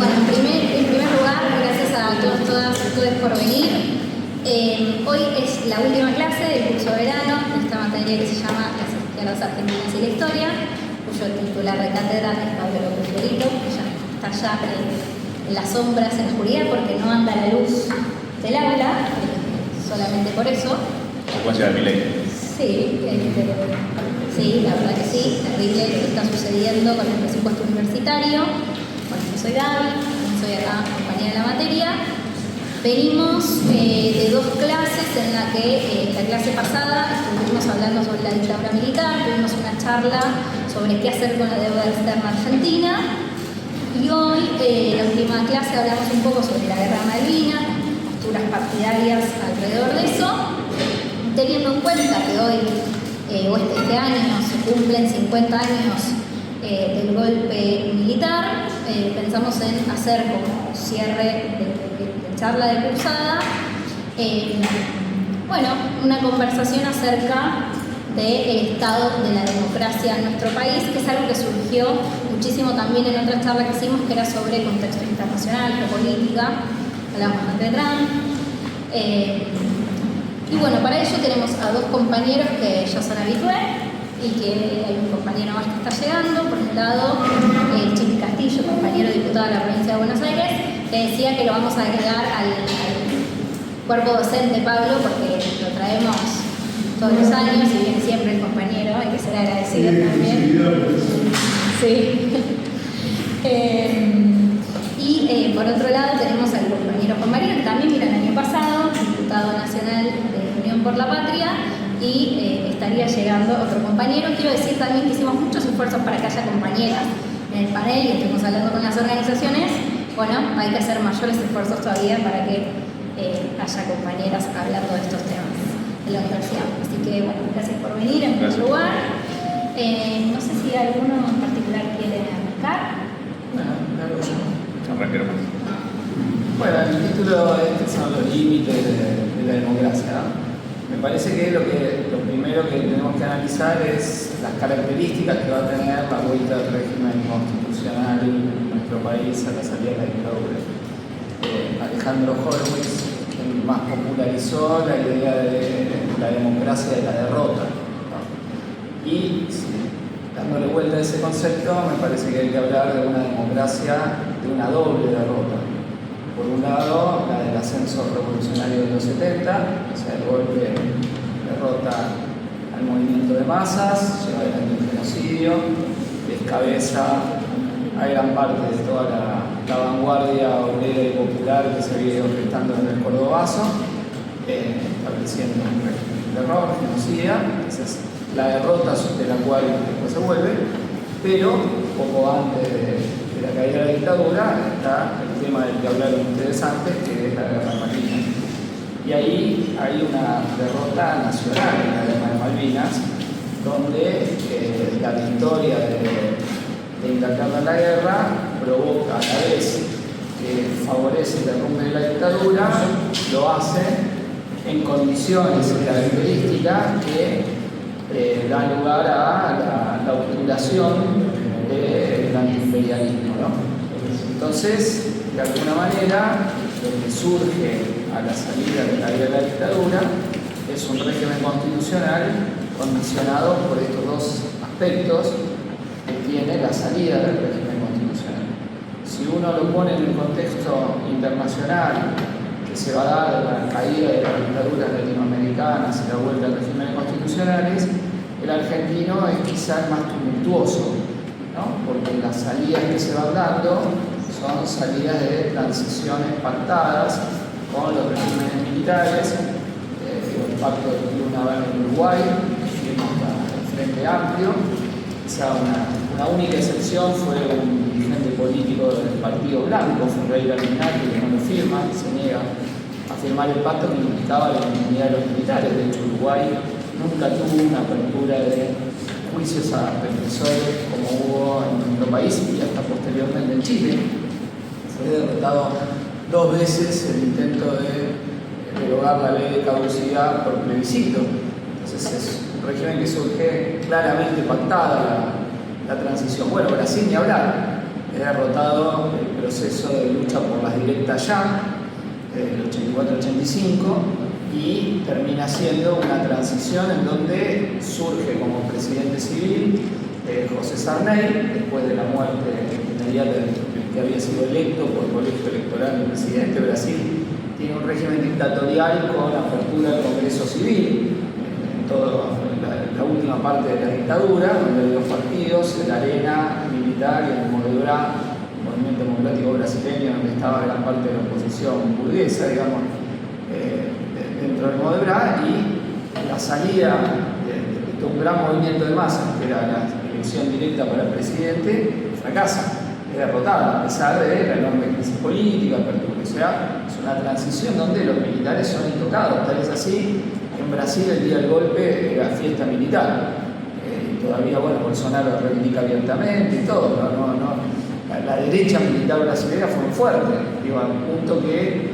Bueno, en primer lugar, gracias a todos por venir. Hoy es la última clase del curso de verano de esta materia que se llama Las izquierdas argentinas y la historia, cuyo titular de cátedra es Pablo López Fiorito, que ya está en las sombras, en la oscuridad, porque no anda la luz del aula, solamente por eso. ¿Consecuencia de mi ley? Sí, sí, la verdad que sí, terrible lo que está sucediendo con el presupuesto universitario. Bueno, yo soy Gaby, soy acá compañera de la materia. Venimos de dos clases en la que la clase pasada estuvimos hablando sobre la dictadura militar, tuvimos una charla sobre qué hacer con la deuda externa argentina, y hoy, en la última clase, hablamos un poco sobre la guerra de Malvinas, posturas partidarias alrededor de eso, teniendo en cuenta que hoy, este año, se cumplen 50 años del golpe militar. Pensamos en hacer como cierre de charla de cursada, una conversación acerca del estado de la democracia en nuestro país, que es algo que surgió muchísimo también en otra charla que hicimos, que era sobre contexto internacional, geopolítica, hablamos bastante de Trump. Y bueno, para ello tenemos a dos compañeros que ya son habitués y que hay un compañero más que está llegando. Por un lado, Chiqui Castillo, compañero diputado de la provincia de Buenos Aires, que decía que lo vamos a agregar al cuerpo docente Pablo, porque lo traemos todos los años y viene siempre el compañero, hay que ser agradecido también. Sí. Y por otro lado tenemos al compañero Juan María, que también vino el año pasado, diputado nacional de Unión por la Patria, y estaría llegando otro compañero. Quiero decir también que hicimos muchos esfuerzos para que haya compañeras en el panel y estuvimos hablando con las organizaciones. Bueno, hay que hacer mayores esfuerzos todavía para que haya compañeras hablando de estos temas en la universidad. Así que, bueno, gracias por venir en primer lugar. No sé si alguno en particular quiere arrancar. Bueno, el título son los límites de la democracia, ¿no? Me parece que lo primero que tenemos que analizar es las características que va a tener la vuelta del régimen constitucional en nuestro país a la salida de la dictadura. Alejandro Horowitz más popularizó la idea de la democracia de la derrota, ¿no? Y dándole vuelta a ese concepto, me parece que hay que hablar de una democracia de una doble derrota. Por un lado, la del ascenso revolucionario de los 70, o sea, el golpe derrota al movimiento de masas, lleva adelante un genocidio, descabeza a gran parte de toda la vanguardia obrera y popular que se había ido gestando en el Cordobazo, estableciendo un régimen de terror, genocida. Esa es la derrota de la cual después se vuelve, pero poco antes de la caída de la dictadura está el tema del que hablaron ustedes antes, que es la guerra de Malvinas. Y ahí hay una derrota nacional en la guerra de Malvinas, donde la victoria de Inglaterra en la guerra provoca a la vez que favorece el derrumbe de la dictadura, lo hace en condiciones y características que dan lugar a la obturación del antiimperialismo, ¿no? Entonces, de alguna manera, lo que surge a la salida de la dictadura es un régimen constitucional condicionado por estos dos aspectos que tiene la salida del régimen constitucional. Si uno lo pone en el contexto internacional que se va a dar de la caída de las dictaduras latinoamericanas y la vuelta a regímenes constitucionales, el argentino es quizás más tumultuoso, ¿no? Porque las salidas que se van dando son salidas de transiciones pactadas con los regímenes militares. El pacto de Luna en Uruguay, el Frente Amplio. Quizá una única excepción fue un dirigente político del Partido Blanco, Ferreira Minati, que no lo firma, se niega a firmar el pacto que implicaba la impunidad de los militares. De hecho, Uruguay nunca tuvo una apertura de juicios a represores como hubo en nuestro país y hasta posteriormente en Chile. Fue derrotado 2 veces el intento de derogar la ley de caducidad por plebiscito. Entonces es un régimen que surge claramente pactada la transición. Bueno, Brasil ni hablar. es derrotado el proceso de lucha por las directas ya, el 84-85, y termina siendo una transición en donde surge como presidente civil José Sarney, después de la muerte inmediata del que había sido electo por el colegio electoral del presidente. Brasil tiene un régimen dictatorial con apertura del Congreso Civil, en toda la última parte de la dictadura, donde hay dos partidos, el Arena militar y el Modebra, Movimiento Democrático Brasileño, donde estaba gran parte de la oposición burguesa, digamos, dentro del Modebra, y la salida de un gran movimiento de masas, que era la elección directa para el presidente, fracasa, es derrotada, a pesar de la enorme crisis política, apertura. O sea, es una transición donde los militares son intocados. Tal es así que en Brasil el día del golpe era fiesta militar. Y todavía, bueno, Bolsonaro lo reivindica abiertamente y todo, la derecha militar brasileña fue muy fuerte, digo, al punto que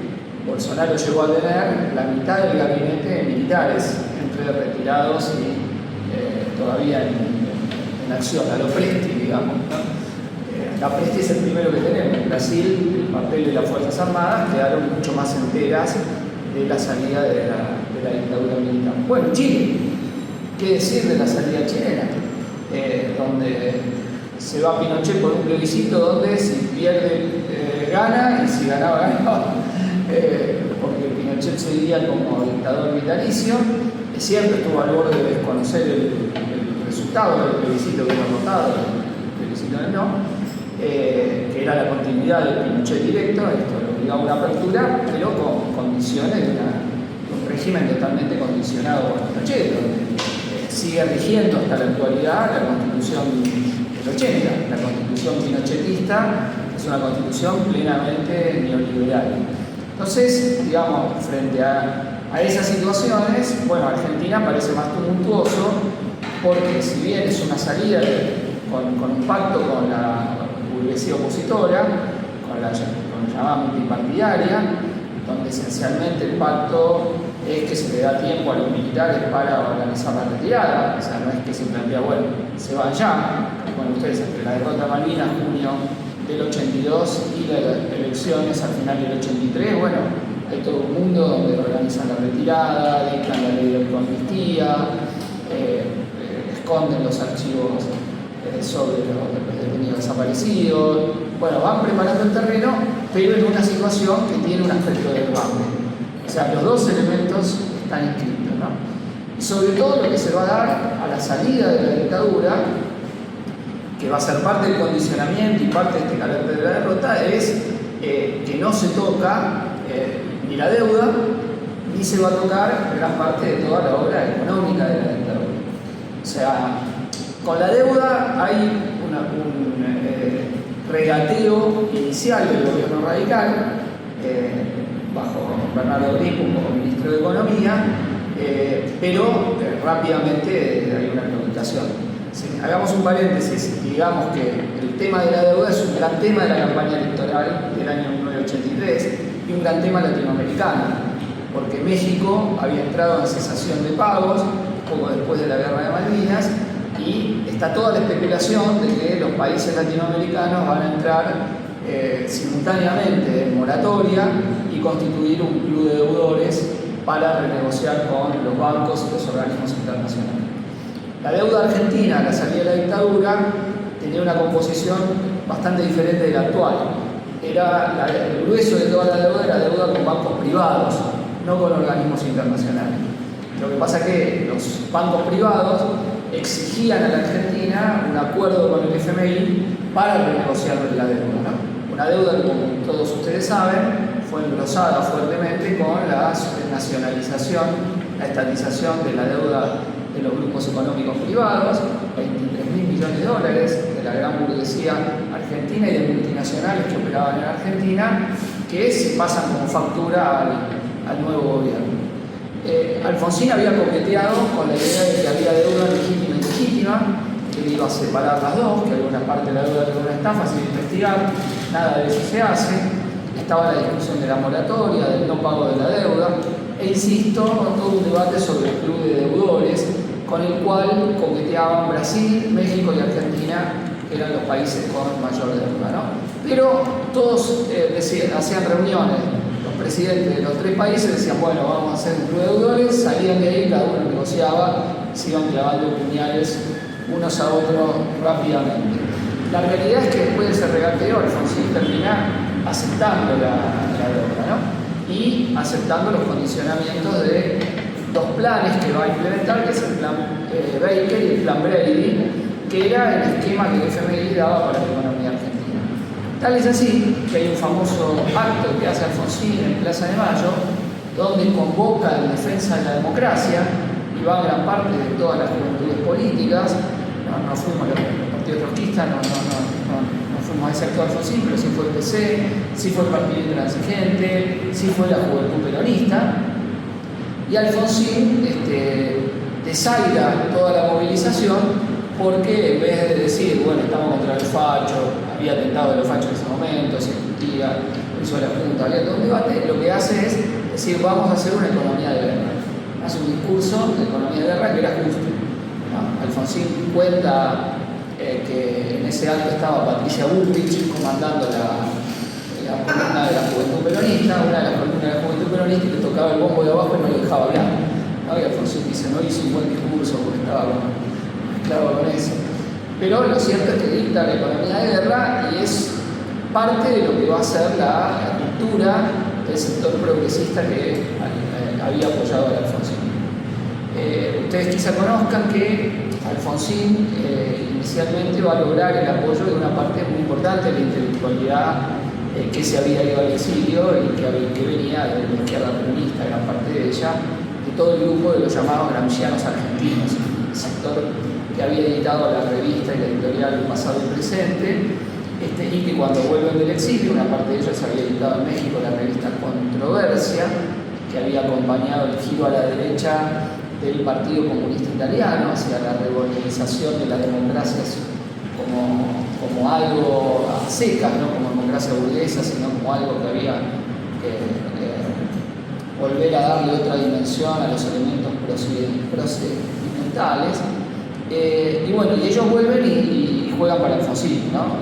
Bolsonaro llegó a tener la mitad del gabinete de militares, entre retirados y todavía en acción, a lo Presti, digamos, ¿no? La Presti es el primero que tenemos. En Brasil, el papel de las Fuerzas Armadas quedaron mucho más enteras de la salida de la dictadura militar. Bueno, Chile, ¿qué decir de la salida chilena? Donde se va Pinochet por un plebiscito donde si pierde gana y si ganaba ganaba, porque Pinochet seguía como dictador vitalicio. Es cierto, estuvo al borde de desconocer el resultado del plebiscito que era votado, el plebiscito del no, que era la continuidad del Pinochet directo. Esto le obligaba a una apertura, pero con condiciones de un régimen totalmente condicionado por Pinochet, donde sigue rigiendo hasta la actualidad la Constitución del 80, la Constitución pinochetista, es una constitución plenamente neoliberal. Entonces, digamos, frente a esas situaciones, bueno, Argentina parece más tumultuoso, porque si bien es una salida con un pacto con la burguesía opositora, con la llamada multipartidaria, donde esencialmente el pacto es que se le da tiempo a los militares para organizar la retirada. O sea, no es que se plantea, bueno, se van ya. Bueno, ustedes, entre la derrota de Malvinas, junio del 82, y las elecciones al final del 83, bueno, hay todo un mundo donde organizan la retirada, dictan la ley de amnistía, esconden los archivos sobre los detenidos desaparecidos. Bueno, van preparando el terreno, pero en una situación que tiene un aspecto de desbande. O sea, los dos elementos están inscritos, ¿no? Y sobre todo lo que se va a dar a la salida de la dictadura, que va a ser parte del condicionamiento y parte de este carácter de la derrota, es que no se toca ni la deuda, ni se va a tocar gran parte de toda la obra económica de la dictadura. O sea, con la deuda hay un regateo inicial del gobierno radical, bajo Bernardo Grip como ministro de Economía, pero rápidamente hay una preocupación. Si hagamos un paréntesis, digamos que el tema de la deuda es un gran tema de la campaña electoral del año 1983 y un gran tema latinoamericano, porque México había entrado en cesación de pagos poco después de la guerra de Malvinas, y está toda la especulación de que los países latinoamericanos van a entrar simultáneamente en moratoria y constituir un club de deudores para renegociar con los bancos y los organismos internacionales. La deuda argentina a la salida de la dictadura tenía una composición bastante diferente de la actual. El grueso de toda la deuda era deuda con bancos privados, no con organismos internacionales. Lo que pasa es que los bancos privados exigían a la Argentina un acuerdo con el FMI para renegociar la deuda, ¿no? Una deuda que, como todos ustedes saben, fue engrosada fuertemente con la nacionalización, la estatización de la deuda de los grupos económicos privados, 23.000 millones de dólares de la gran burguesía argentina y de multinacionales que operaban en Argentina, que se pasan como factura al nuevo gobierno. Alfonsín había coqueteado con la idea de que había deuda legítima e ilegítima, que él iba a separar las dos, que alguna parte de la deuda era una estafa sin investigar, nada de eso se hace. Estaba la discusión de la moratoria, del no pago de la deuda, e insisto, todo un debate sobre el club de deudores, con el cual coqueteaban Brasil, México y Argentina que eran los países con mayor deuda, ¿no? Pero todos hacían reuniones, los presidentes de los 3 países decían, bueno, vamos a hacer un club de deudores, salían de ahí, cada uno negociaba, se iban clavando puñales unos a otros rápidamente. La realidad es que después de ese regateo, Alfonsín termina aceptando la deuda, ¿no? Y aceptando los condicionamientos de 2 planes que va a implementar, que es el plan Baker y el plan Brady, que era el esquema que el FMI daba para la economía argentina. Tal es así que hay un famoso acto que hace Alfonsín en Plaza de Mayo, donde convoca en defensa de la democracia, y va gran parte de todas las juventudes políticas. No fuimos los partidos trotskistas, no fuimos a ese acto de Alfonsín, pero sí fue el PC, sí fue el Partido Intransigente, sí fue la Juventud Peronista. Y Alfonsín desaira toda la movilización porque en vez de decir, bueno, estamos contra los fachos, había atentado de los fachos en ese momento, se discutía, hizo la Junta, había todo un debate, lo que hace es decir, vamos a hacer una economía de guerra. Hace un discurso de economía de guerra que era justo, ¿no? Alfonsín cuenta que en ese acto estaba Patricia Bullrich comandando la columna de la Juventud Peronista, una de las columnas de la Juventud Peronista, y le tocaba el bombo de abajo y no lo dejaba hablar, ¿no? Y Alfonsín dice, no hizo un buen discurso porque estaba mezclado con eso. Pero lo cierto es que dicta la economía de guerra y es parte de lo que va a ser la cultura del sector progresista que había apoyado a Alfonsín. Ustedes quizá conozcan que Alfonsín inicialmente va a lograr el apoyo de una parte muy importante de la intelectualidad que se había ido al exilio y que venía de la izquierda peronista, gran parte de ella, de todo el grupo de los llamados gramscianos argentinos, el sector que había editado la revista y la editorial Pasado y Presente, y que cuando vuelven del exilio, una parte de ellos había editado en México la revista Controversia, que había acompañado el giro a la derecha del Partido Comunista Italiano hacia la reorganización de las democracias como algo a secas, no como democracia burguesa, sino como algo que había que volver a darle otra dimensión a los elementos procedimentales. Y bueno, y ellos vuelven y juegan para Alfonsín, ¿no?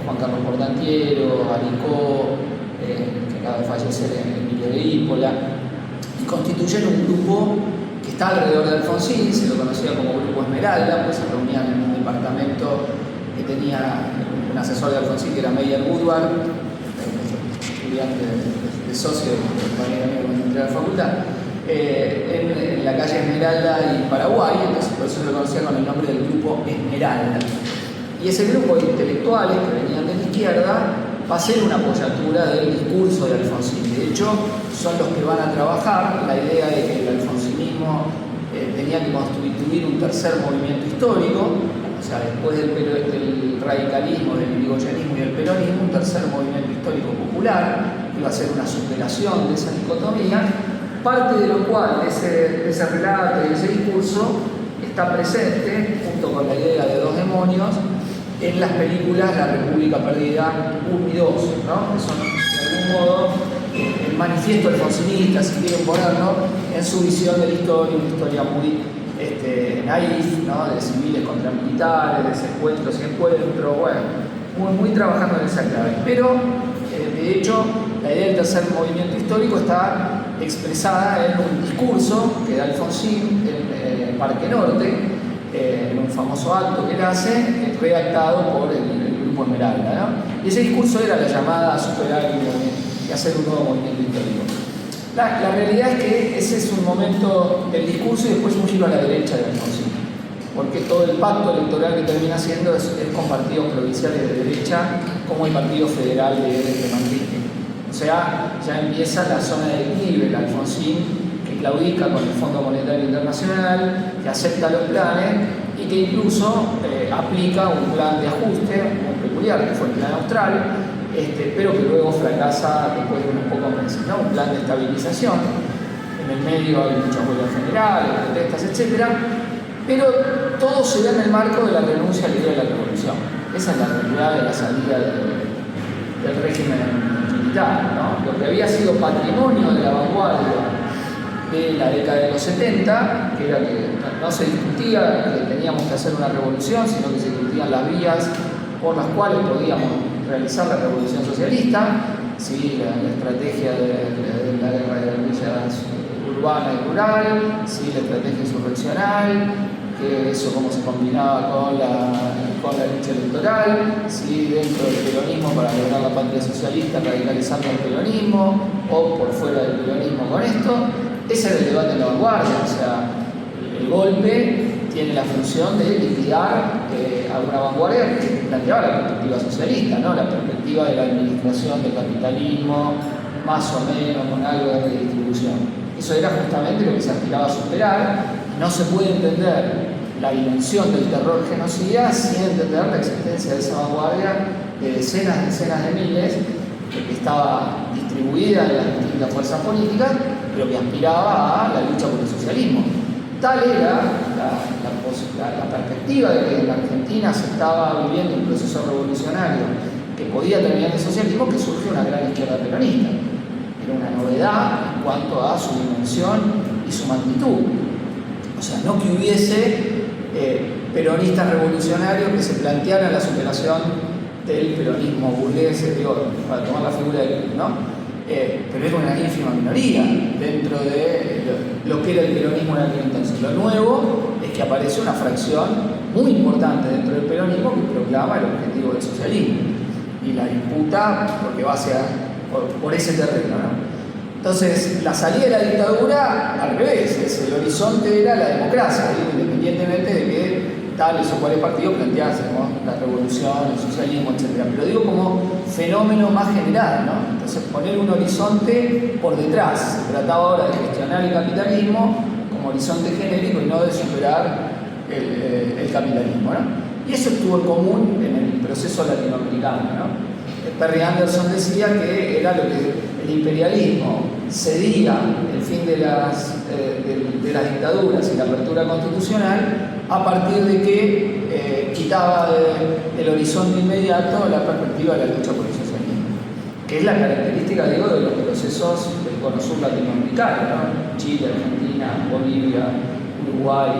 Juan Carlos Portantiero, Alicó, que acaba de fallecer Emilio de Ípola, y constituyen un grupo que está alrededor de Alfonsín, se lo conocía como Grupo Esmeralda, pues se reunían en un departamento que tenía un asesor de Alfonsín que era Meyer Woodward, estudiante de socio de compañero mío cuando entré a la facultad, en la calle Esmeralda y Paraguay, entonces por eso se lo conocía con el nombre del Grupo Esmeralda. Y ese grupo de intelectuales que venían de la izquierda va a ser una apoyatura del discurso de Alfonsín. De hecho, son los que van a trabajar la idea de que el alfonsinismo tenía que constituir un tercer movimiento histórico, o sea, después del radicalismo, del irigoyenismo y del peronismo, un tercer movimiento histórico popular, que iba a ser una superación de esa dicotomía, parte de lo cual, de ese relato y de ese discurso, está presente, junto con la idea de 2 demonios, en las películas La República Perdida 1 y 2, ¿no? Que son, de algún modo, el manifiesto alfonsinista, si quieren ponerlo, en su visión de la historia, una historia muy naif, ¿no? De civiles contra militares, de secuestros y encuentros, bueno, muy trabajando en esa clave. Pero, de hecho, la idea del tercer movimiento histórico está expresada en un discurso que da Alfonsín en el Parque Norte, en un famoso acto que él hace, redactado por el Grupo Esmeralda, ¿no? Y ese discurso era la llamada a superar y hacer un nuevo movimiento histórico. La realidad es que ese es un momento del discurso y después un giro a la derecha de Alfonsín, porque todo el pacto electoral que termina haciendo es con partidos provinciales de derecha, como el Partido Federal de Manrique. O sea, ya empieza la zona de equilibrio, el Alfonsín que claudica con el Fondo Monetario Internacional, que acepta los planes y que incluso aplica un plan de ajuste muy peculiar, que fue el plan austral, pero que luego fracasa después de unos pocos meses, ¿no? Un plan de estabilización. En el medio hay muchas huelgas generales, protestas, etc. Pero todo se da en el marco de la renuncia al idea de la revolución. Esa es la realidad de la salida del régimen militar, ¿no? Lo que había sido patrimonio de la vanguardia de la década de los 70, que era que no se discutía que teníamos que hacer una revolución, sino que se discutían las vías por las cuales podíamos realizar la revolución socialista, ¿sí? La estrategia de la guerra de guerrillas urbana y rural, ¿sí? La estrategia insurreccional, que eso cómo se combinaba con la lucha electoral, ¿sí? Dentro del peronismo para lograr la patria socialista, radicalizando el peronismo, o por fuera del peronismo con esto. Ese era el debate en la vanguardia, o sea, el golpe tiene la función de liquidar a una vanguardia que planteaba la perspectiva socialista, ¿no? La perspectiva de la administración del capitalismo, más o menos con algo de redistribución. Eso era justamente lo que se aspiraba a superar. No se puede entender la dimensión del terror genocida sin entender la existencia de esa vanguardia de decenas de miles que estaba distribuida en las distintas fuerzas políticas, pero que aspiraba a la lucha por el socialismo. Tal era la perspectiva de que en la Argentina se estaba viviendo un proceso revolucionario que podía terminar en el socialismo, que surge una gran izquierda peronista. Era una novedad en cuanto a su dimensión y su magnitud. O sea, no que hubiese peronistas revolucionarios que se plantearan la superación del peronismo burgués, digo, para tomar la figura del, ¿no? Pero es una ínfima minoría dentro de lo que era el peronismo en aquel entonces. Lo nuevo es que aparece una fracción muy importante dentro del peronismo que proclama el objetivo del socialismo y la disputa porque va por ese terreno, ¿no? Entonces, la salida de la dictadura, al revés, el horizonte era la democracia, ¿sí? Independientemente de que tales o cuales partidos planteasen, ¿no? La revolución, el socialismo, etc. Pero digo como fenómeno más general, ¿no? Entonces, poner un horizonte por detrás. Se trataba ahora de gestionar el capitalismo como horizonte genérico y no de superar el capitalismo, ¿no? Y eso estuvo en común en el proceso latinoamericano, ¿no? Perry Anderson decía que era lo que el imperialismo cedía el fin de las dictaduras y la apertura constitucional a partir de que quitaba del horizonte inmediato la perspectiva de la lucha por el socialismo, que es la característica, digo, de los procesos del Cono Sur latinoamericano, ¿no? Chile, Argentina, Bolivia, Uruguay,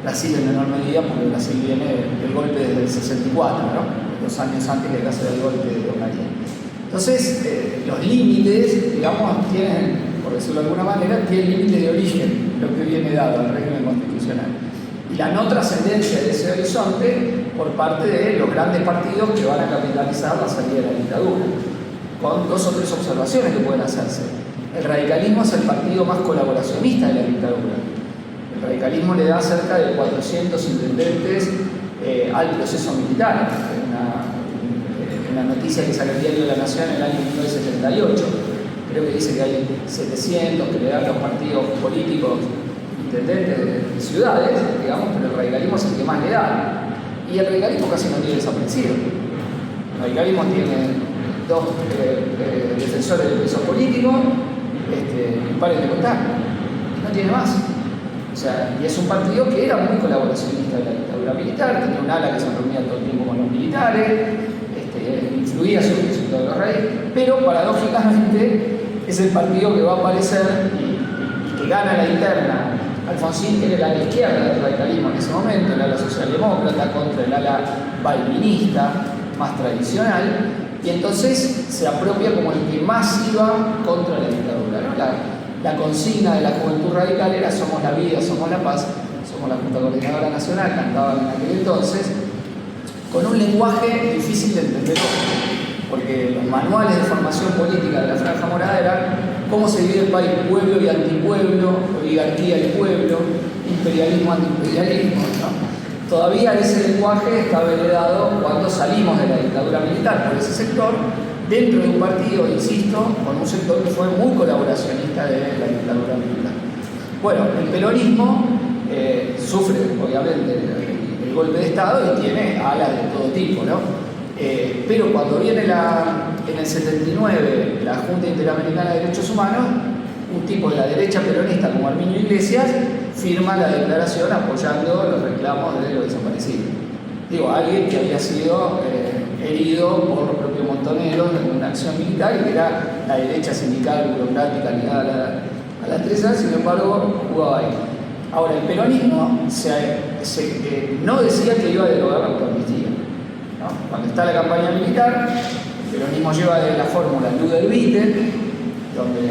Brasil en menor medida, porque Brasil viene del golpe desde el 64, ¿no? 2 años antes de que se del golpe de Don María. Entonces, los límites, digamos, tienen, por decirlo de alguna manera, tienen límite de origen, lo que viene dado al régimen constitucional. Y la no trascendencia de ese horizonte por parte de los grandes partidos que van a capitalizar la salida de la dictadura, con 2 o 3 observaciones que pueden hacerse. El radicalismo es el partido más colaboracionista de la dictadura. El radicalismo le da cerca de 400 intendentes al proceso militar. Una noticia que sale el diario de la Nación en el año 1978. Creo que dice que hay 700 que le dan los partidos políticos intendentes de ciudades, digamos, pero el radicalismo es el que más le da. Y el radicalismo casi no tiene desaparecido. El radicalismo tiene 2 defensores de presos políticos, y paren de contar. No tiene más. O sea, y es un partido que era muy colaboracionista de la dictadura militar, tenía un ala que se reunía todo el tiempo con los militares, influía sobre el resultado de los reyes, pero paradójicamente es el partido que va a aparecer y que gana la interna. Alfonsín, que era la izquierda del radicalismo en ese momento, el ala socialdemócrata contra el ala balvinista, más tradicional, y entonces se apropia como el que más iba contra la dictadura, ¿no? La consigna de la Juventud Radical era somos la vida, somos la paz, somos la Junta Coordinadora Nacional, cantaban en aquel entonces, con un lenguaje difícil de entender, porque los manuales de formación política de la Franja Morada eran cómo se divide el país, pueblo y antipueblo, oligarquía y pueblo, imperialismo, antiimperialismo, ¿no? Todavía ese lenguaje estaba heredado cuando salimos de la dictadura militar por ese sector, dentro de un partido, insisto, con un sector que fue muy colaboracionista de la dictadura militar. Bueno, el peronismo sufre, obviamente, el golpe de Estado y tiene alas de todo tipo, ¿no? Pero cuando viene en el 79 la Junta Interamericana de Derechos Humanos, un tipo de la derecha peronista como Arminio Iglesias firma la declaración apoyando los reclamos de los desaparecidos. Digo, alguien que había sido herido por los propios montoneros en una acción militar y que era la derecha sindical burocrática ligada a la 3A, sin embargo, jugaba ahí. Ahora, el peronismo no decía que iba a derogar la autoamnistía, ¿no? Cuando está la campaña militar, el peronismo lleva de la fórmula Luder-Vittel, donde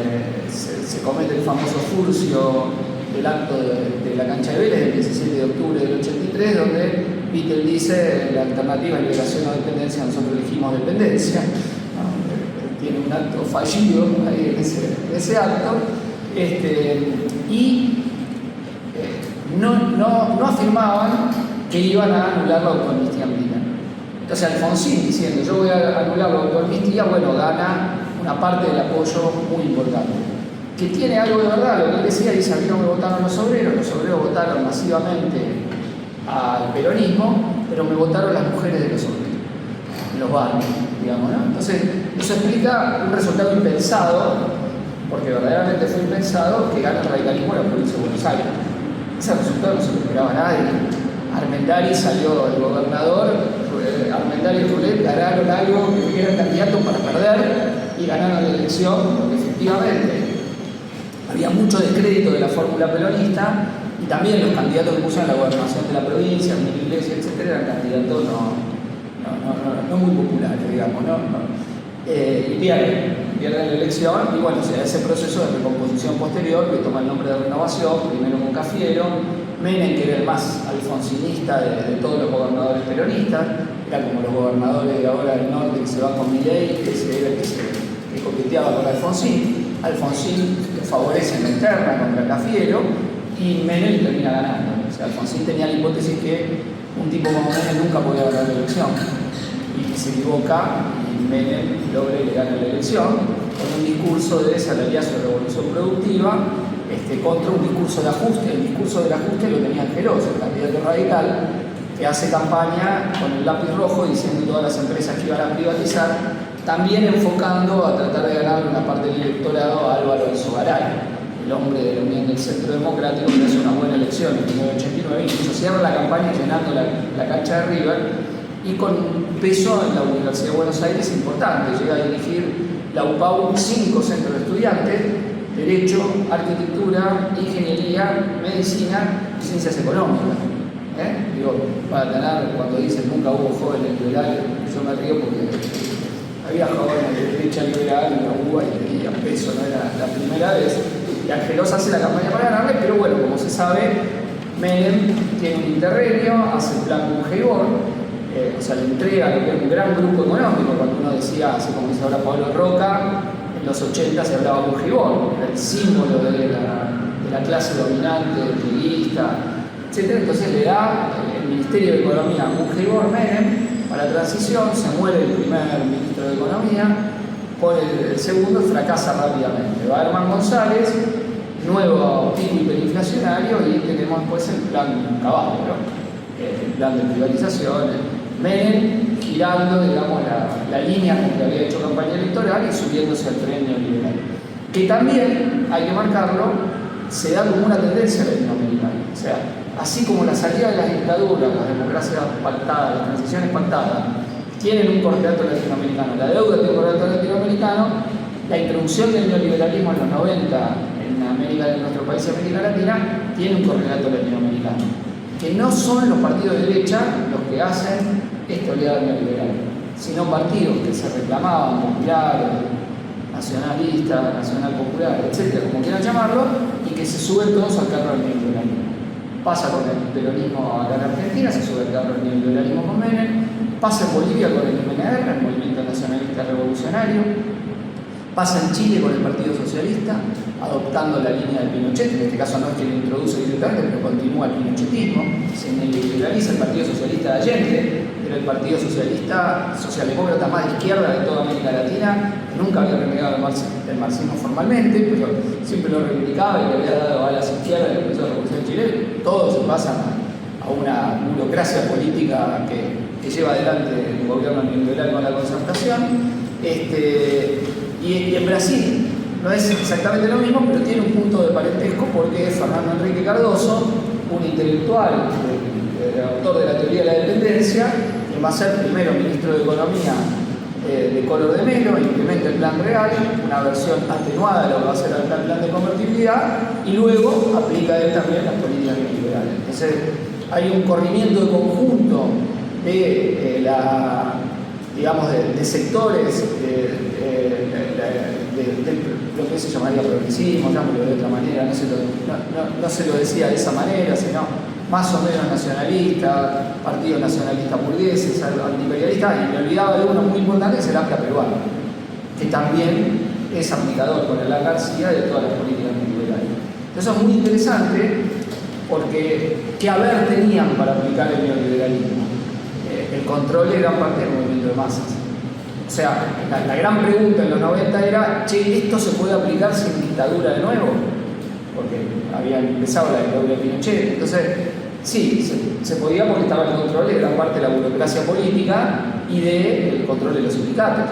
se comete el famoso furcio del acto de la cancha de Vélez del 17 de octubre del 83, donde Vittel dice la alternativa es liberación o dependencia, nosotros elegimos dependencia, ¿no? Tiene un acto fallido ahí en ese acto, no afirmaban que iban a anular la autoamnistía militar. Entonces Alfonsín diciendo yo voy a anular la autoamnistía, bueno, gana una parte del apoyo muy importante. Que tiene algo de verdad, lo que él decía, dice, a mí no me votaron los obreros votaron masivamente al peronismo, pero me votaron las mujeres de los obreros, en los barrios, digamos, ¿no? Entonces, eso explica un resultado impensado, porque verdaderamente fue impensado, que gana el radicalismo en la provincia de Buenos Aires. Ese resultado no se lo esperaba nadie. Armendáriz salió, el gobernador, Armendáriz y Rulet ganaron algo que eran candidatos para perder y ganaron la elección, porque efectivamente había mucho descrédito de la fórmula peronista y también los candidatos que pusieron la gobernación de la provincia, Miguel Iglesias, etc., eran candidatos no muy populares, digamos, y pierden la elección y bueno, se da ese proceso de recomposición posterior que toma el nombre de renovación, primero con Cafiero, Menem, que era el más alfonsinista de todos los gobernadores peronistas, era como los gobernadores de ahora del norte que se van con Milei, que coqueteaba con Alfonsín. Alfonsín favorece en la interna contra Cafiero y Menem termina ganando. O sea, Alfonsín tenía la hipótesis que un tipo como Menem nunca podía ganar la elección y se equivoca y Menem logra y le gana la elección con un discurso de salariazo de revolución productiva contra un discurso de ajuste. El discurso del ajuste lo tenía Angelos, el candidato radical, que hace campaña con el lápiz rojo diciendo todas las empresas que iban a privatizar, también enfocando a tratar de ganar una parte del electorado a Álvaro Alzogaray, el hombre de la Unión del Centro Democrático, que hace una buena elección en 1989, incluso cierra la campaña llenando la cancha de River y con un peso en la Universidad de Buenos Aires importante. Llega a dirigir la UPAU 5 centros de estudiantes: Derecho, Arquitectura, Ingeniería, Medicina y Ciencias Económicas. Digo, para tener, cuando dicen nunca hubo jóvenes liberales, yo me río porque había jóvenes de derecha liberal en la UBA y tenía peso, no era la primera vez. Y Angelos hace la campaña para ganarle, pero bueno, como se sabe, Menem tiene un interregno, hace el plan Bungibor, o sea, le entrega lo que es un gran grupo económico. Cuando uno decía, así como dice ahora Pablo Roca, en los 80 se hablaba de Bungibor, era el símbolo de la clase dominante, turista, etc. Entonces le da el Ministerio de Economía a Bungibor Menem para la transición, se muere el primer ministro de Economía, por el segundo fracasa rápidamente. Va Herman González, nuevo pico hiperinflacionario, y tenemos después el plan Caballo, ¿no? El plan de privatizaciones. Menem girando, digamos, la línea con que había hecho campaña electoral y subiéndose al tren neoliberal. Que también, hay que marcarlo, se da como una tendencia latinoamericana. O sea, así como la salida de las dictaduras, las democracias pactadas, las transiciones pactadas, tienen un correlato latinoamericano, la deuda tiene un correlato latinoamericano, la introducción del neoliberalismo en los 90 en América, en nuestro país y América Latina, tiene un correlato latinoamericano. Que no son los partidos de derecha los que hacen esta oleada neoliberal, sino partidos que se reclamaban populares, nacionalistas, nacional popular, etcétera, como quieran llamarlo, y que se suben todos al carro del neoliberalismo. Pasa con el peronismo acá en Argentina, se sube al carro del neoliberalismo con Menem, pasa en Bolivia con el MNR, el Movimiento Nacionalista Revolucionario, pasa en Chile con el Partido Socialista, adoptando la línea de Pinochet. En este caso no es que lo introduce directamente, pero continúa el pinochetismo, se neoliberaliza el Partido Socialista de Allende, era el Partido Socialista socialdemócrata más de izquierda de toda América Latina, que nunca había renegado el marxismo formalmente, pero siempre lo reivindicaba y le había dado a las izquierdas de la Revolución de Chile. Todos se pasan a una burocracia política que lleva adelante el gobierno neoliberal con la concertación. Y en Brasil no es exactamente lo mismo, pero tiene un punto de parentesco porque Fernando Henrique Cardoso, un intelectual, autor de la teoría de la dependencia, quien va a ser primero ministro de Economía de Collor de Mello, implementa el plan real, una versión atenuada de lo que va a ser el plan de convertibilidad, y luego aplica él también las políticas neoliberales. Entonces, hay un corrimiento de conjunto de sectores de lo que se llamaría progresismo, llámelo de otra manera, no se lo decía de esa manera, sino más o menos nacionalista, partidos nacionalistas burgueses, antiimperialistas, y me olvidaba de uno muy importante, que es el AMPLA peruano, que también es aplicador con el García de todas las políticas neoliberales. Entonces eso es muy interesante porque ¿qué haber tenían para aplicar el neoliberalismo? El control de gran parte del movimiento de masas. O sea, la gran pregunta en los 90 era, che, ¿esto se puede aplicar sin dictadura de nuevo? Porque había empezado la dictadura de Pinochet. Entonces, sí, se podía porque estaba el control de gran parte de la burocracia política y del control de los sindicatos,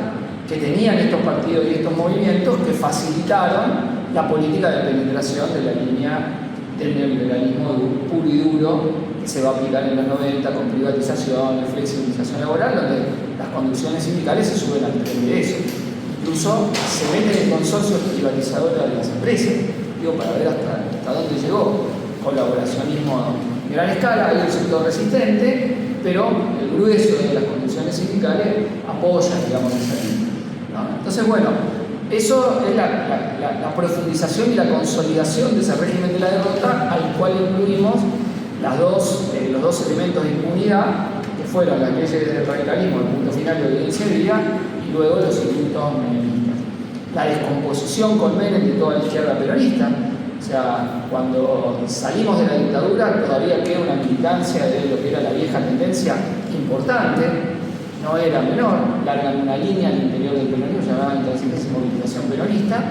que tenían estos partidos y estos movimientos que facilitaron la política de penetración de la línea del neoliberalismo puro y duro que se va a aplicar en los 90 con privatización, flexibilización laboral, donde las conducciones sindicales se suben al tren de eso. Incluso se meten en consorcios privatizadores de las empresas, digo, para ver hasta dónde llegó. Colaboracionismo a gran escala, hay un sector resistente, pero el grueso de las conducciones sindicales apoya, digamos, esa línea, ¿no? Entonces, bueno, eso es la profundización y la consolidación de ese régimen de la derrota, al cual incluimos los dos elementos de impunidad, que fueron las leyes del radicalismo, el punto final de evidencia vía, y luego los indultos menemistas. La descomposición con Menem de toda la izquierda peronista. O sea, cuando salimos de la dictadura todavía queda una militancia de lo que era la vieja tendencia importante, no era menor, largan una línea al interior del peronismo llamada entonces movilización peronista,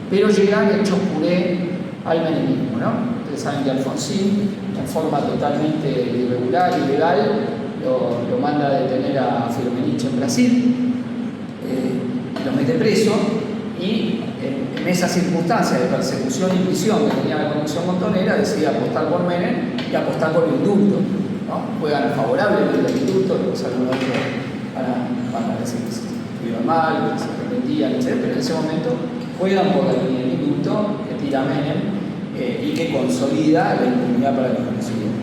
pero llegan hechos puré al menemismo, ¿no? Ustedes saben que Alfonsín, en forma totalmente irregular, ilegal, lo manda a detener a Firmenich en Brasil, lo mete preso, y en esa circunstancia de persecución y prisión que tenía la Conducción Montonera, decide apostar por Menem y apostar por el indulto, ¿no? Juegan favorablemente al indulto, los algunos van a decir que se estuvieron mal, que se arrepentían, etc. Pero en ese momento juegan por la línea del indulto que tira Menem y que consolida la impunidad para los conocidos.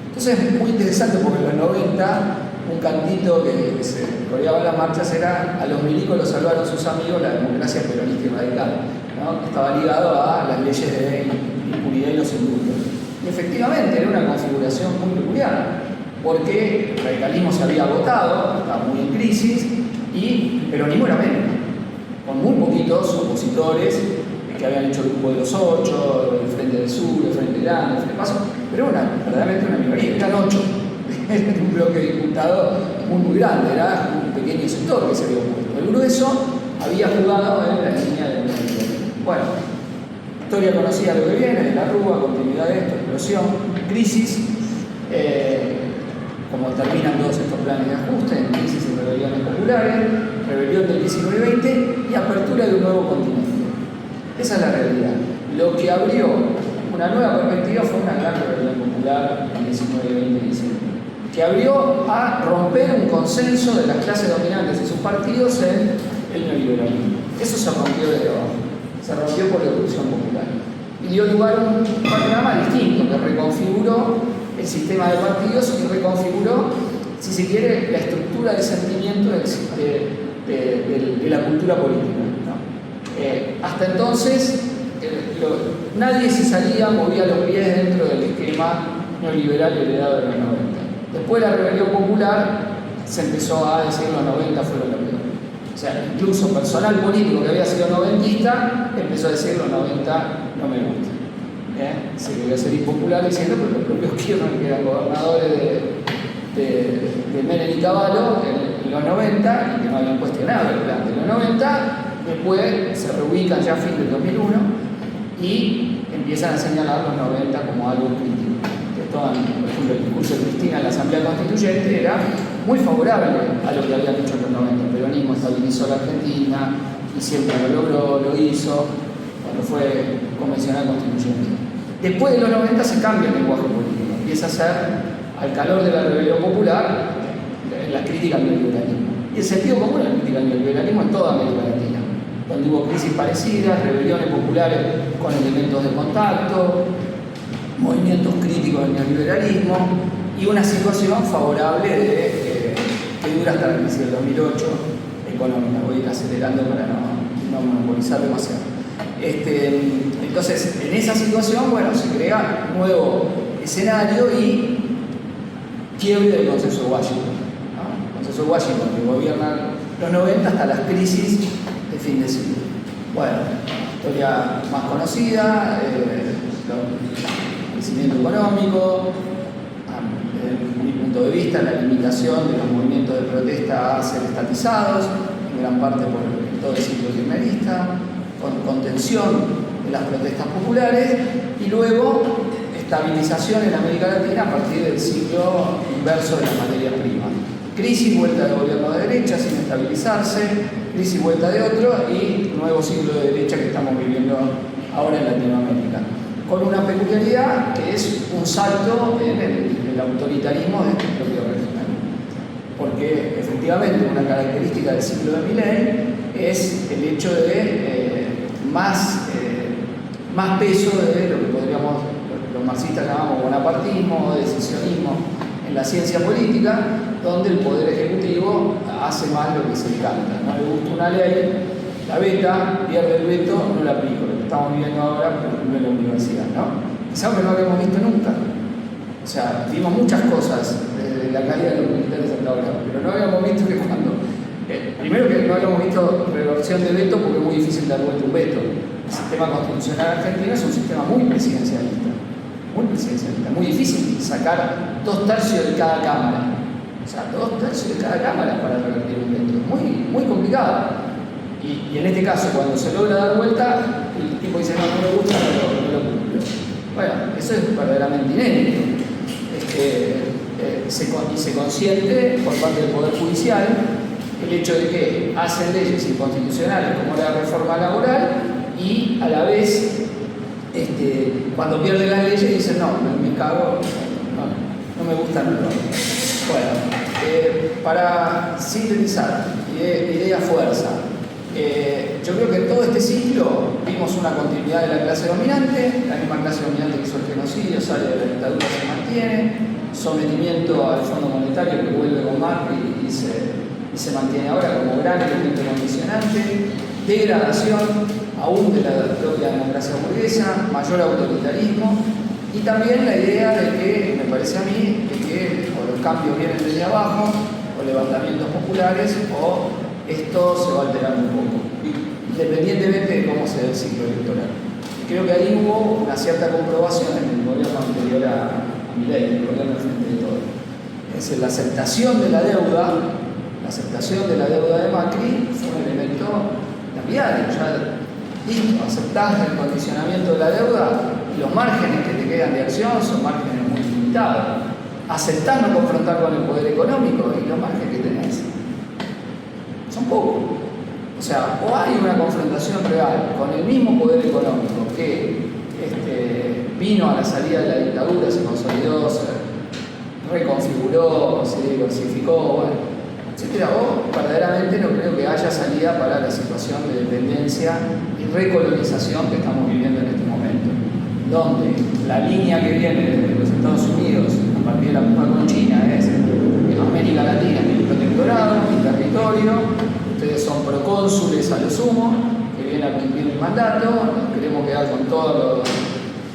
Entonces es muy interesante porque en los 90 un cantito que se coreaba en las marchas era: a los milicos los salvaron sus amigos, la democracia peronista y radical, ¿no? Estaba ligado a las leyes de impunidad y los indultos. Y efectivamente era una configuración muy peculiar, porque el radicalismo se había agotado, estaba muy en crisis, y el peronismo era menos, con muy poquitos opositores que habían hecho el grupo de los 8, el Frente del Sur, el Frente Grande, el Frente Paso, pero verdaderamente una minoría, eran 8. Era un bloque de diputados muy grande, era un pequeño sector que se había opuesto. El grueso había jugado en la línea del medio. Bueno, historia conocida lo que viene, de la Rúa, continuidad de esto, explosión, crisis, como terminan todos estos planes de ajuste, en crisis y rebeliones populares, rebelión del 19-20 y apertura de un nuevo continente. Esa es la realidad. Lo que abrió una nueva perspectiva fue una gran rebelión popular en 19-20 y 19, que abrió a romper un consenso de las clases dominantes y sus partidos en el neoliberalismo. Eso se rompió desde abajo, se rompió por la irrupción popular y dio lugar a un panorama distinto que reconfiguró el sistema de partidos y reconfiguró, si se quiere, la estructura de sentimiento de la cultura política, ¿no? Hasta entonces nadie se salía, movía los pies dentro del esquema neoliberal heredado de los 90. Después de la rebelión popular se empezó a decir los 90 fueron lo peor. O sea, incluso personal político que había sido noventista empezó a decir los 90 no me gustan. Se quería ser impopular diciendo, pero los propios Kirchner, que eran gobernadores de Menem y Cavallo en los 90 y que no habían cuestionado el plan de los 90, después se reubican ya a fin del 2001 y empiezan a señalar los 90 como algo crítico. Por ejemplo, el discurso de Cristina en la Asamblea Constituyente era muy favorable a lo que habían hecho en los 90. El peronismo estabilizó la Argentina y siempre lo logró, lo hizo cuando fue convencional constituyente. Después de los 90 se cambia el lenguaje político, empieza a ser, al calor de la rebelión popular, la crítica al neoliberalismo. Y el sentido común de la crítica al neoliberalismo en toda América Latina, donde hubo crisis parecidas, rebeliones populares con elementos de contacto, movimientos críticos del neoliberalismo y una situación favorable que dura hasta la crisis del 2008 económica. Voy a ir acelerando para no monopolizar demasiado. Entonces, en esa situación, bueno, se crea un nuevo escenario y quiebre del Consenso de Washington, ¿no? El Consenso de Washington que gobierna los 90 hasta las crisis de fin de siglo. Bueno, historia más conocida, el crecimiento económico, desde mi punto de vista, la limitación de los movimientos de protesta a ser estatizados, en gran parte por todo el ciclo kirchnerista, con contención de las protestas populares y luego estabilización en América Latina a partir del ciclo inverso de las materias primas. Crisis, vuelta de gobierno de derecha sin estabilizarse, crisis, vuelta de otro y nuevo ciclo de derecha que estamos viviendo ahora en Latinoamérica. Con una peculiaridad que es un salto en el autoritarismo de este propio régimen. Porque efectivamente una característica del ciclo de Milei es el hecho de más peso de lo que los marxistas llamamos bonapartismo o decisionismo en la ciencia política, donde el poder ejecutivo hace más lo que se le canta. No le gusta una ley, la veta, pierde el veto, no la aplico. Lo que estamos viviendo ahora, por ejemplo, en la universidad, ¿no? Es algo que no habíamos visto nunca. O sea, vimos muchas cosas desde la caída de los militares hasta ahora, pero no habíamos visto que cuando... primero que no habíamos visto reversión de veto porque es muy difícil dar vuelta un veto. El sistema constitucional argentino es un sistema muy presidencialista, muy difícil sacar 2/3 de cada cámara. O sea, 2/3 de cada cámara para revertir un veto. Muy complicado. Y en este caso, cuando se logra dar vuelta, el tipo dice, no me gusta, no lo cumplo. Bueno, eso es verdaderamente inédito. Se consiente por parte del Poder Judicial el hecho de que hacen leyes inconstitucionales como la reforma laboral y a la vez cuando pierden las leyes dicen no, me cago, no me gusta, no lo hago. Bueno, para sintetizar, idea fuerza. Yo creo que en todo este ciclo vimos una continuidad de la clase dominante, la misma clase dominante que hizo el genocidio, sale de la dictadura, se mantiene, sometimiento al Fondo Monetario que vuelve con Macri y se mantiene ahora como gran elemento condicionante, degradación aún de la propia democracia burguesa, mayor autoritarismo y también la idea de que, me parece a mí, de que o los cambios vienen desde abajo o levantamientos populares o esto se va a alterar un poco, independientemente de cómo se dé el ciclo electoral. Y creo que ahí hubo una cierta comprobación en el gobierno anterior a Milei, en el gobierno del Frente de Todos. Es decir, la aceptación de la deuda de Macri fue un elemento cambiario. Ya listo, aceptás el condicionamiento de la deuda y los márgenes que te quedan de acción son márgenes muy limitados. Aceptás no confrontar con el poder económico y los márgenes que tenés son pocos. O sea, o hay una confrontación real con el mismo poder económico que vino a la salida de la dictadura, se consolidó, se reconfiguró, se diversificó, bueno, etc. O verdaderamente no creo que haya salida para la situación de dependencia y recolonización que estamos viviendo en este momento, donde la línea que viene desde los Estados Unidos a partir de la puja con China es América Latina, mi protectorado, mi territorio, ustedes son procónsules a lo sumo, que vienen a cumplir mi mandato, nos queremos quedar con todos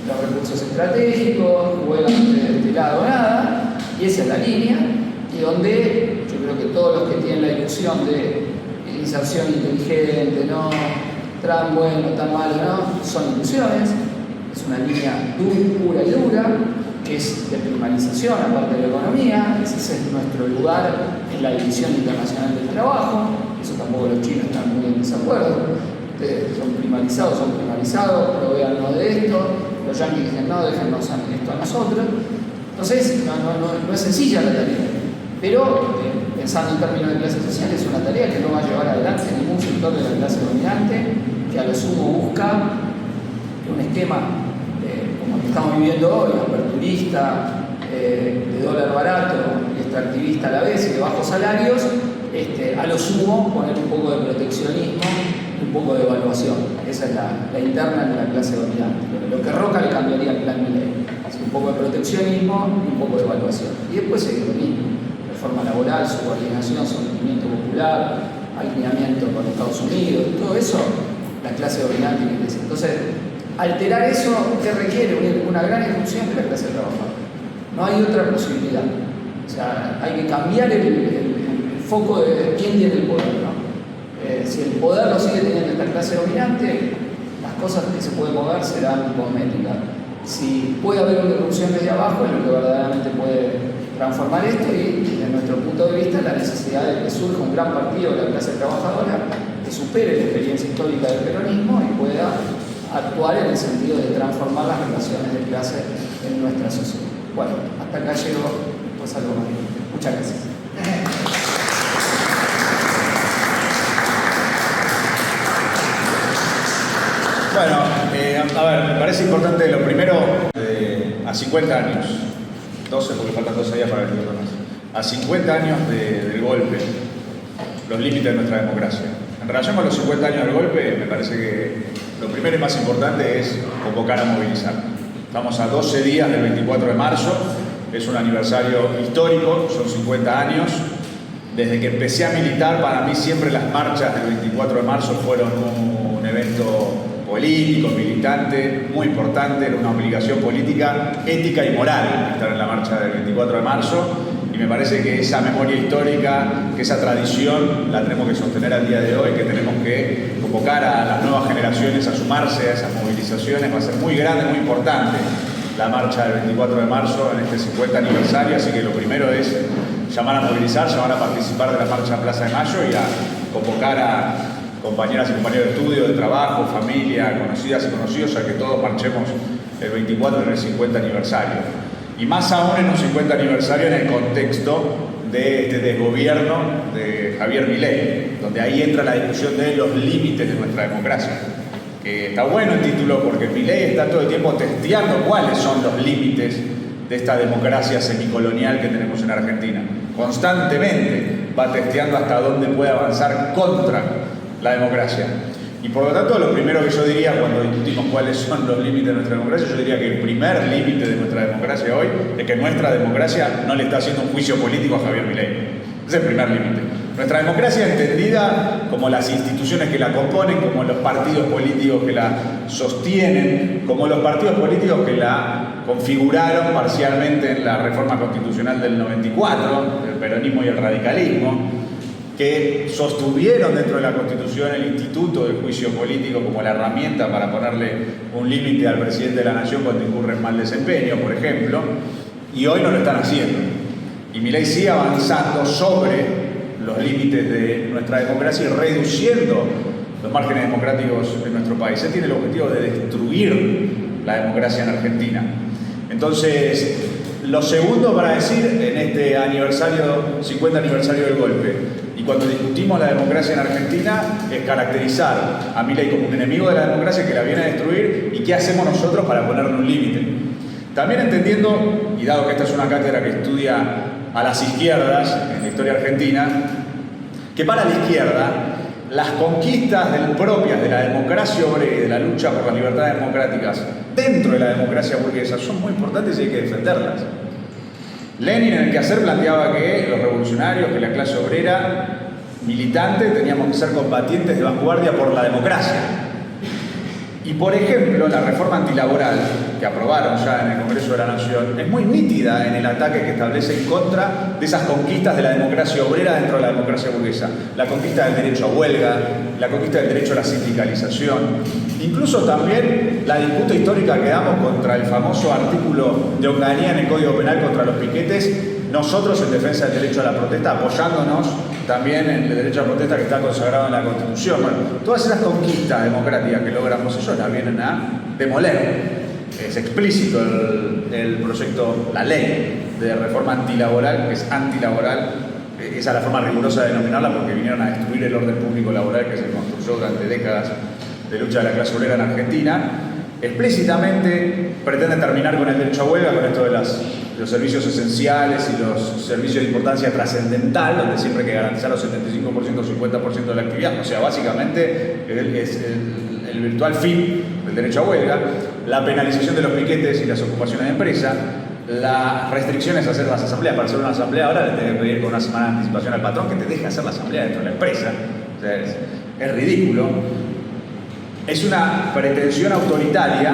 los recursos estratégicos, juegan de este lado nada, y esa es la línea, y donde yo creo que todos los que tienen la ilusión de inserción inteligente, no tan bueno, tan malo, no, son ilusiones, es una línea pura y dura, que es de primarización aparte de la economía, ese es nuestro lugar en la División Internacional del Trabajo, eso tampoco los chinos están muy en desacuerdo, ustedes son primarizados, provéannos de esto, los yanquis dicen no, déjennos esto a nosotros, entonces no es sencilla la tarea, pero pensando en términos de clases sociales es una tarea que no va a llevar adelante ningún sector de la clase dominante, que a lo sumo busca un esquema como el que estamos viviendo hoy, aperturista, de dólar barato y extractivista a la vez y de bajos salarios, a lo sumo poner un poco de proteccionismo y un poco de evaluación. Esa es la interna de la clase dominante. Lo que Roca le cambiaría al plan Milei. Un poco de proteccionismo y un poco de evaluación. Y después sigue lo mismo. Reforma laboral, subordinación, sometimiento popular, alineamiento con Estados Unidos, todo eso, la clase dominante inglesa. Entonces, alterar eso, ¿qué requiere? Una gran irrupción de la clase trabajadora. No hay otra posibilidad. O sea, hay que cambiar el foco de quién tiene el poder, ¿no? Si el poder lo sigue teniendo esta clase dominante, las cosas que se pueden mover serán cosméticas. Si puede haber una irrupción desde abajo, es lo que verdaderamente puede transformar esto y, desde nuestro punto de vista, la necesidad de que surja un gran partido de la clase trabajadora que supere la experiencia histórica del peronismo y pueda actuar en el sentido de transformar las relaciones de clase en nuestra sociedad. Bueno, hasta acá llegó pues algo más. Muchas gracias. Bueno, a ver, me parece importante lo primero, a 50 años, 12 porque faltan 12 días para el tiempo más, a 50 años del golpe, los límites de nuestra democracia. En relación con los 50 años del golpe, me parece que lo primero y más importante es convocar a movilizar. Estamos a 12 días del 24 de marzo, es un aniversario histórico, son 50 años. Desde que empecé a militar, para mí siempre las marchas del 24 de marzo fueron un evento político, militante, muy importante, era una obligación política, ética y moral estar en la marcha del 24 de marzo, y me parece que esa memoria histórica, que esa tradición la tenemos que sostener al día de hoy, que tenemos que convocar a las nuevas generaciones a sumarse a esas movilizaciones. Va a ser muy grande, muy importante la marcha del 24 de marzo en este 50 aniversario, así que lo primero es llamar a movilizar, llamar a participar de la marcha Plaza de Mayo y a convocar a compañeras y compañeros de estudio, de trabajo, familia, conocidas y conocidos, a que todos marchemos el 24 en el 50 aniversario. Y más aún en un 50 aniversario en el contexto de este desgobierno de Javier Milei, donde ahí entra la discusión de los límites de nuestra democracia. Que está bueno el título porque Milei está todo el tiempo testeando cuáles son los límites de esta democracia semicolonial que tenemos en Argentina. Constantemente va testeando hasta dónde puede avanzar contra la democracia. Y por lo tanto, lo primero que yo diría cuando discutimos cuáles son los límites de nuestra democracia, yo diría que el primer límite de nuestra democracia hoy es que nuestra democracia no le está haciendo un juicio político a Javier Milei. Ese es el primer límite. Nuestra democracia entendida como las instituciones que la componen, como los partidos políticos que la sostienen, como los partidos políticos que la configuraron parcialmente en la reforma constitucional del 94, el peronismo y el radicalismo, que sostuvieron dentro de la Constitución el instituto del juicio político como la herramienta para ponerle un límite al presidente de la nación cuando incurre en mal desempeño, por ejemplo, y hoy no lo están haciendo. Y Milei sigue avanzando sobre los límites de nuestra democracia y reduciendo los márgenes democráticos de nuestro país. Él tiene el objetivo de destruir la democracia en Argentina. Entonces, lo segundo para decir en este aniversario, 50 aniversario del golpe, y cuando discutimos la democracia en Argentina, es caracterizar a Milei como un enemigo de la democracia que la viene a destruir y qué hacemos nosotros para ponerle un límite. También entendiendo, y dado que esta es una cátedra que estudia a las izquierdas en la historia argentina, que para la izquierda las conquistas propias de la democracia obrera y de la lucha por las libertades democráticas dentro de la democracia burguesa son muy importantes y hay que defenderlas. Lenin en el Quehacer planteaba que los revolucionarios, que la clase obrera militante, teníamos que ser combatientes de vanguardia por la democracia. Y por ejemplo, la reforma antilaboral que aprobaron ya en el Congreso de la Nación es muy nítida en el ataque que establece en contra de esas conquistas de la democracia obrera dentro de la democracia burguesa. La conquista del derecho a huelga, la conquista del derecho a la sindicalización, incluso también la disputa histórica que damos contra el famoso artículo de Onganía en el Código Penal contra los piquetes, nosotros en defensa del derecho a la protesta, apoyándonos también en el derecho a la protesta que está consagrado en la Constitución. Bueno, todas esas conquistas democráticas que logramos ellos las vienen a demoler. Es explícito el proyecto, la ley de reforma antilaboral, que es antilaboral. Esa es la forma rigurosa de denominarla porque vinieron a destruir el orden público laboral que se construyó durante décadas de lucha de la clase obrera en Argentina. Explícitamente pretende terminar con el derecho a huelga, con esto de las los servicios esenciales y los servicios de importancia trascendental, donde siempre hay que garantizar los 75% o 50% de la actividad. O sea, básicamente es el virtual fin del derecho a huelga, la penalización de los piquetes y las ocupaciones de empresa, las restricciones a hacer las asambleas. Para hacer una asamblea ahora le tenés que pedir con una semana de anticipación al patrón que te deje hacer la asamblea dentro de la empresa. O sea, es ridículo. Es una pretensión autoritaria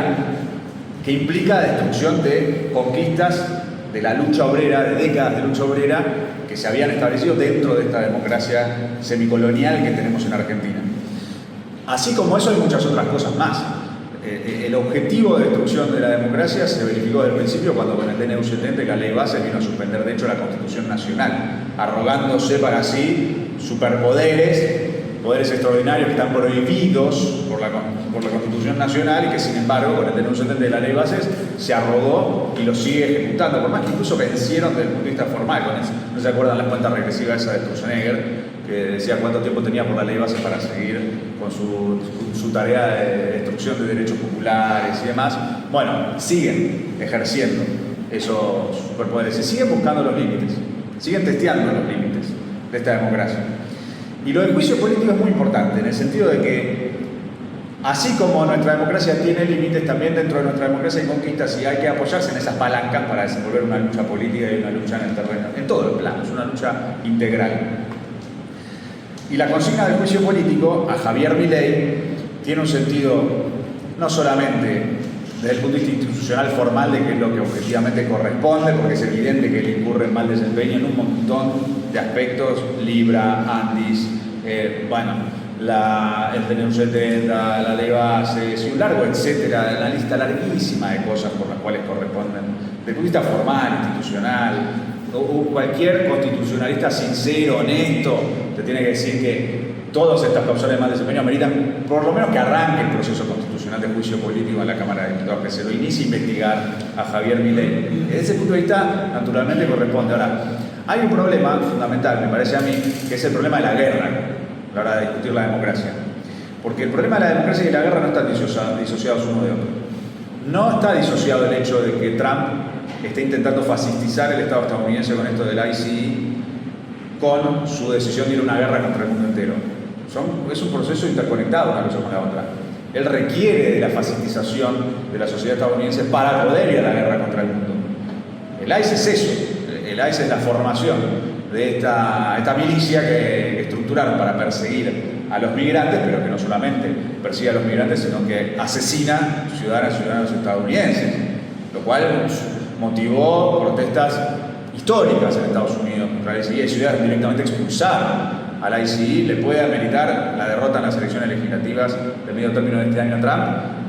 que implica destrucción de conquistas de la lucha obrera, de décadas de lucha obrera que se habían establecido dentro de esta democracia semicolonial que tenemos en Argentina. Así como eso hay muchas otras cosas más. El objetivo de destrucción de la democracia se verificó desde el principio cuando con el DNU 70 la ley base vino a suspender de hecho la Constitución Nacional, arrogándose para sí superpoderes, poderes extraordinarios que están prohibidos por la Constitución Nacional y que sin embargo con el DNU 70 de la ley bases se arrogó y lo sigue ejecutando, por más que incluso vencieron desde el punto de vista formal con eso. ¿No se acuerdan las cuentas regresivas esa de Sturzenegger, que decía cuánto tiempo tenía por la ley base para seguir con su tarea de destrucción de derechos populares y demás? Bueno, siguen ejerciendo esos superpoderes, se siguen buscando los límites, siguen testeando los límites de esta democracia. Y lo del juicio político es muy importante, en el sentido de que, así como nuestra democracia tiene límites, también dentro de nuestra democracia hay conquistas y hay que apoyarse en esas palancas para desenvolver una lucha política y una lucha en el terreno, en todos los planos, una lucha integral. Y la consigna del juicio político a Javier Milei tiene un sentido no solamente desde el punto de vista institucional formal de que es lo que objetivamente corresponde, porque es evidente que él incurre en mal desempeño en un montón de aspectos, Libra, Andis, el DNU 70, la ley bases y un largo etcétera, una lista larguísima de cosas por las cuales corresponden, desde el punto de vista formal, institucional. Cualquier constitucionalista sincero, honesto, te tiene que decir que todas estas causales de mal desempeño ameritan por lo menos que arranque el proceso constitucional de juicio político en la Cámara de Diputados, que se lo inicie a investigar a Javier Milei. Desde ese punto de vista, naturalmente corresponde. Ahora, hay un problema fundamental, me parece a mí, que es el problema de la guerra a la hora de discutir la democracia. Porque el problema de la democracia y la guerra no están disociados uno de otro. No está disociado el hecho de que Trump está intentando fascistizar el Estado estadounidense con esto del ICE, con su decisión de ir a una guerra contra el mundo entero. Es un proceso interconectado una cosa con la otra. Él requiere de la fascistización de la sociedad estadounidense para poder ir a la guerra contra el mundo. El ICE es eso. El ICE es la formación de esta milicia que estructuraron para perseguir a los migrantes, pero que no solamente persigue a los migrantes, sino que asesina ciudadanos estadounidenses, lo cual motivó protestas históricas en Estados Unidos contra el ICE. Hay ciudades directamente expulsadas al ICE, le puede ameritar la derrota en las elecciones legislativas de medio término de este año a Trump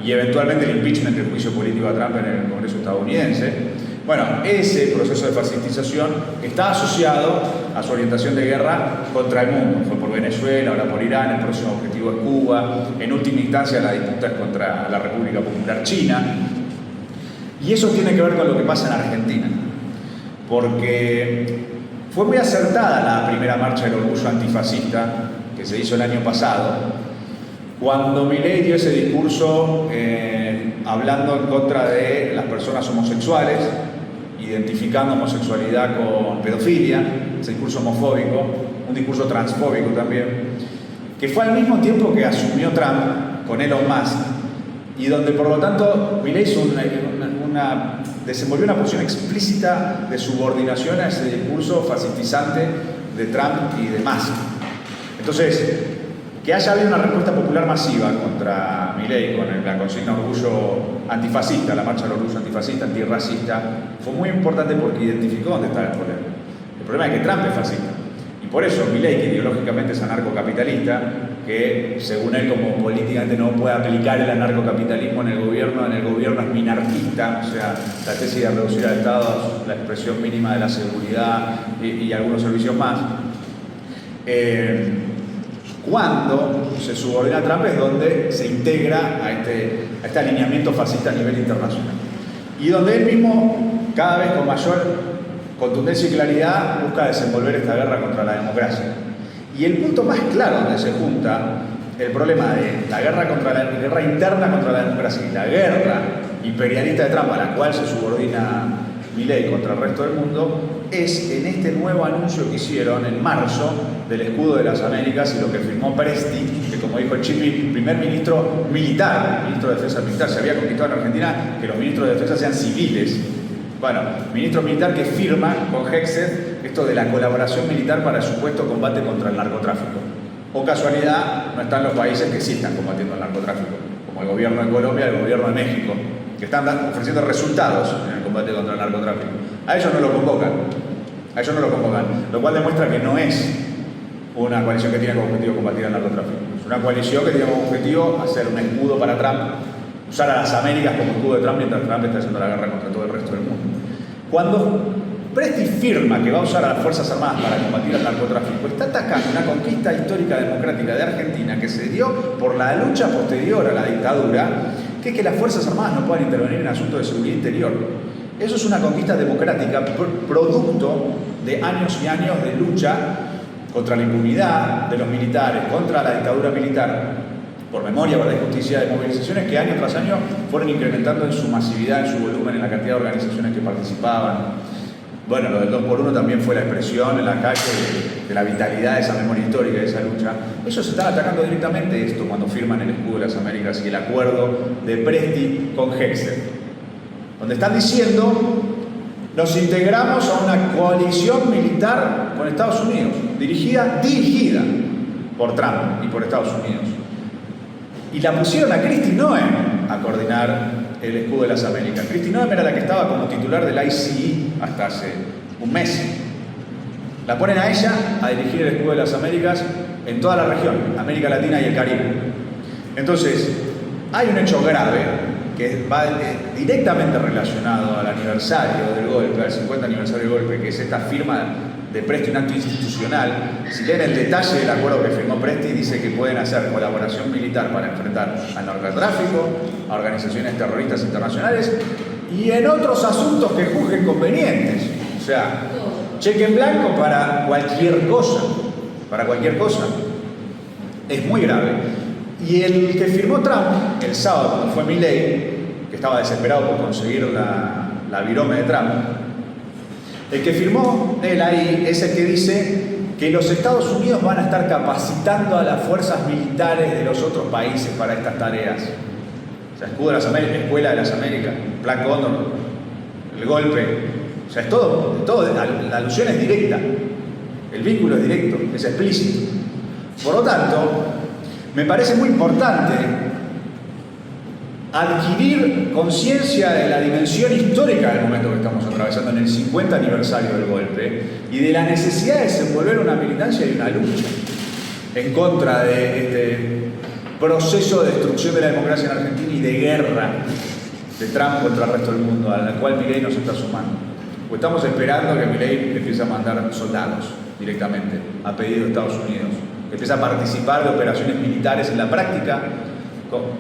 y eventualmente el impeachment del juicio político a Trump en el Congreso estadounidense. Bueno, ese proceso de fascistización está asociado a su orientación de guerra contra el mundo. Fue por Venezuela, ahora por Irán, el próximo objetivo es Cuba, en última instancia la disputa es contra la República Popular China. Y eso tiene que ver con lo que pasa en Argentina, porque fue muy acertada la primera marcha del orgullo antifascista que se hizo el año pasado, cuando Milei dio ese discurso hablando en contra de las personas homosexuales, identificando homosexualidad con pedofilia, ese discurso homofóbico, un discurso transfóbico también, que fue al mismo tiempo que asumió Trump con Elon Musk, y donde por lo tanto Milei desenvolvió una posición explícita de subordinación a ese discurso fascistizante de Trump y de Musk. Entonces, que haya habido una respuesta popular masiva contra Milei con la consigna orgullo antifascista, la marcha del orgullo antifascista, antirracista, fue muy importante porque identificó dónde estaba el problema. El problema es que Trump es fascista. Y por eso Milei, que ideológicamente es anarcocapitalista, que según él como políticamente no puede aplicar el anarcocapitalismo en el gobierno es minarquista, o sea, la tesis de reducir al Estado la expresión mínima de la seguridad y algunos servicios más. Cuando se subordina a Trump es donde se integra a este alineamiento fascista a nivel internacional. Y donde él mismo, cada vez con mayor contundencia y claridad, busca desenvolver esta guerra contra la democracia. Y el punto más claro donde se junta el problema de la guerra interna contra la democracia y la guerra imperialista de Trump, a la cual se subordina Milei contra el resto del mundo es en este nuevo anuncio que hicieron en marzo del escudo de las Américas y lo que firmó Presti, que como dijo el Chipi, primer ministro militar, ministro de Defensa militar. Se había conquistado en Argentina que los ministros de Defensa sean civiles. Bueno, ministro militar que firma con Hexet esto de la colaboración militar para el supuesto combate contra el narcotráfico. O casualidad, no están los países que sí están combatiendo el narcotráfico, como el gobierno de Colombia y el gobierno de México, que están ofreciendo resultados en el combate contra el narcotráfico. A ellos no lo convocan, lo cual demuestra que no es una coalición que tiene como objetivo combatir el narcotráfico. Es una coalición que tiene como objetivo hacer un escudo para Trump, usar a las Américas como escudo de Trump mientras Trump está haciendo la guerra contra todo el resto del mundo. Cuando Presti firma que va a usar a las Fuerzas Armadas para combatir el narcotráfico, está atacando una conquista histórica democrática de Argentina que se dio por la lucha posterior a la dictadura, que es que las Fuerzas Armadas no puedan intervenir en asuntos de seguridad interior. Eso es una conquista democrática producto de años y años de lucha contra la impunidad de los militares, contra la dictadura militar, por memoria, verdad y justicia, de movilizaciones que año tras año fueron incrementando en su masividad, en su volumen, en la cantidad de organizaciones que participaban. Bueno, lo del 2x1 también fue la expresión en la calle de la vitalidad de esa memoria histórica, de esa lucha. Ellos están atacando directamente esto cuando firman el escudo de las Américas y el acuerdo de Presti con Hexet, donde están diciendo: nos integramos a una coalición militar con Estados Unidos, dirigida por Trump y por Estados Unidos. Y la pusieron a Kristi Noem a coordinar el escudo de las Américas. Kristi Noem era la que estaba como titular del ICE hasta hace un mes. La ponen a ella a dirigir el escudo de las Américas en toda la región, América Latina y el Caribe. Entonces, hay un hecho grave que va directamente relacionado al aniversario del golpe, al 50 aniversario del golpe, que es esta firma de Presti, un acto institucional. Si leen el detalle del acuerdo que firmó Presti, dice que pueden hacer colaboración militar para enfrentar al narcotráfico, a organizaciones terroristas internacionales y en otros asuntos que juzguen convenientes. O sea, cheque en blanco para cualquier cosa. Es muy grave. Y el que firmó Trump el sábado, cuando fue Milei, que estaba desesperado por conseguir la virome de Trump, el que firmó él ahí es el que dice que los Estados Unidos van a estar capacitando a las fuerzas militares de los otros países para estas tareas. O sea, escudo de las Américas, escuela de las Américas, Plan Cóndor, el golpe. O sea, es todo, la alusión es directa, el vínculo es directo, es explícito. Por lo tanto, me parece muy importante adquirir conciencia de la dimensión histórica del momento que estamos atravesando en el 50 aniversario del golpe y de la necesidad de desenvolver una militancia y una lucha en contra de este proceso de destrucción de la democracia en Argentina y de guerra de Trump contra el resto del mundo, a la cual Milei nos está sumando. Pues estamos esperando que Milei empiece a mandar soldados directamente a pedido de Estados Unidos, que empiece a participar de operaciones militares en la práctica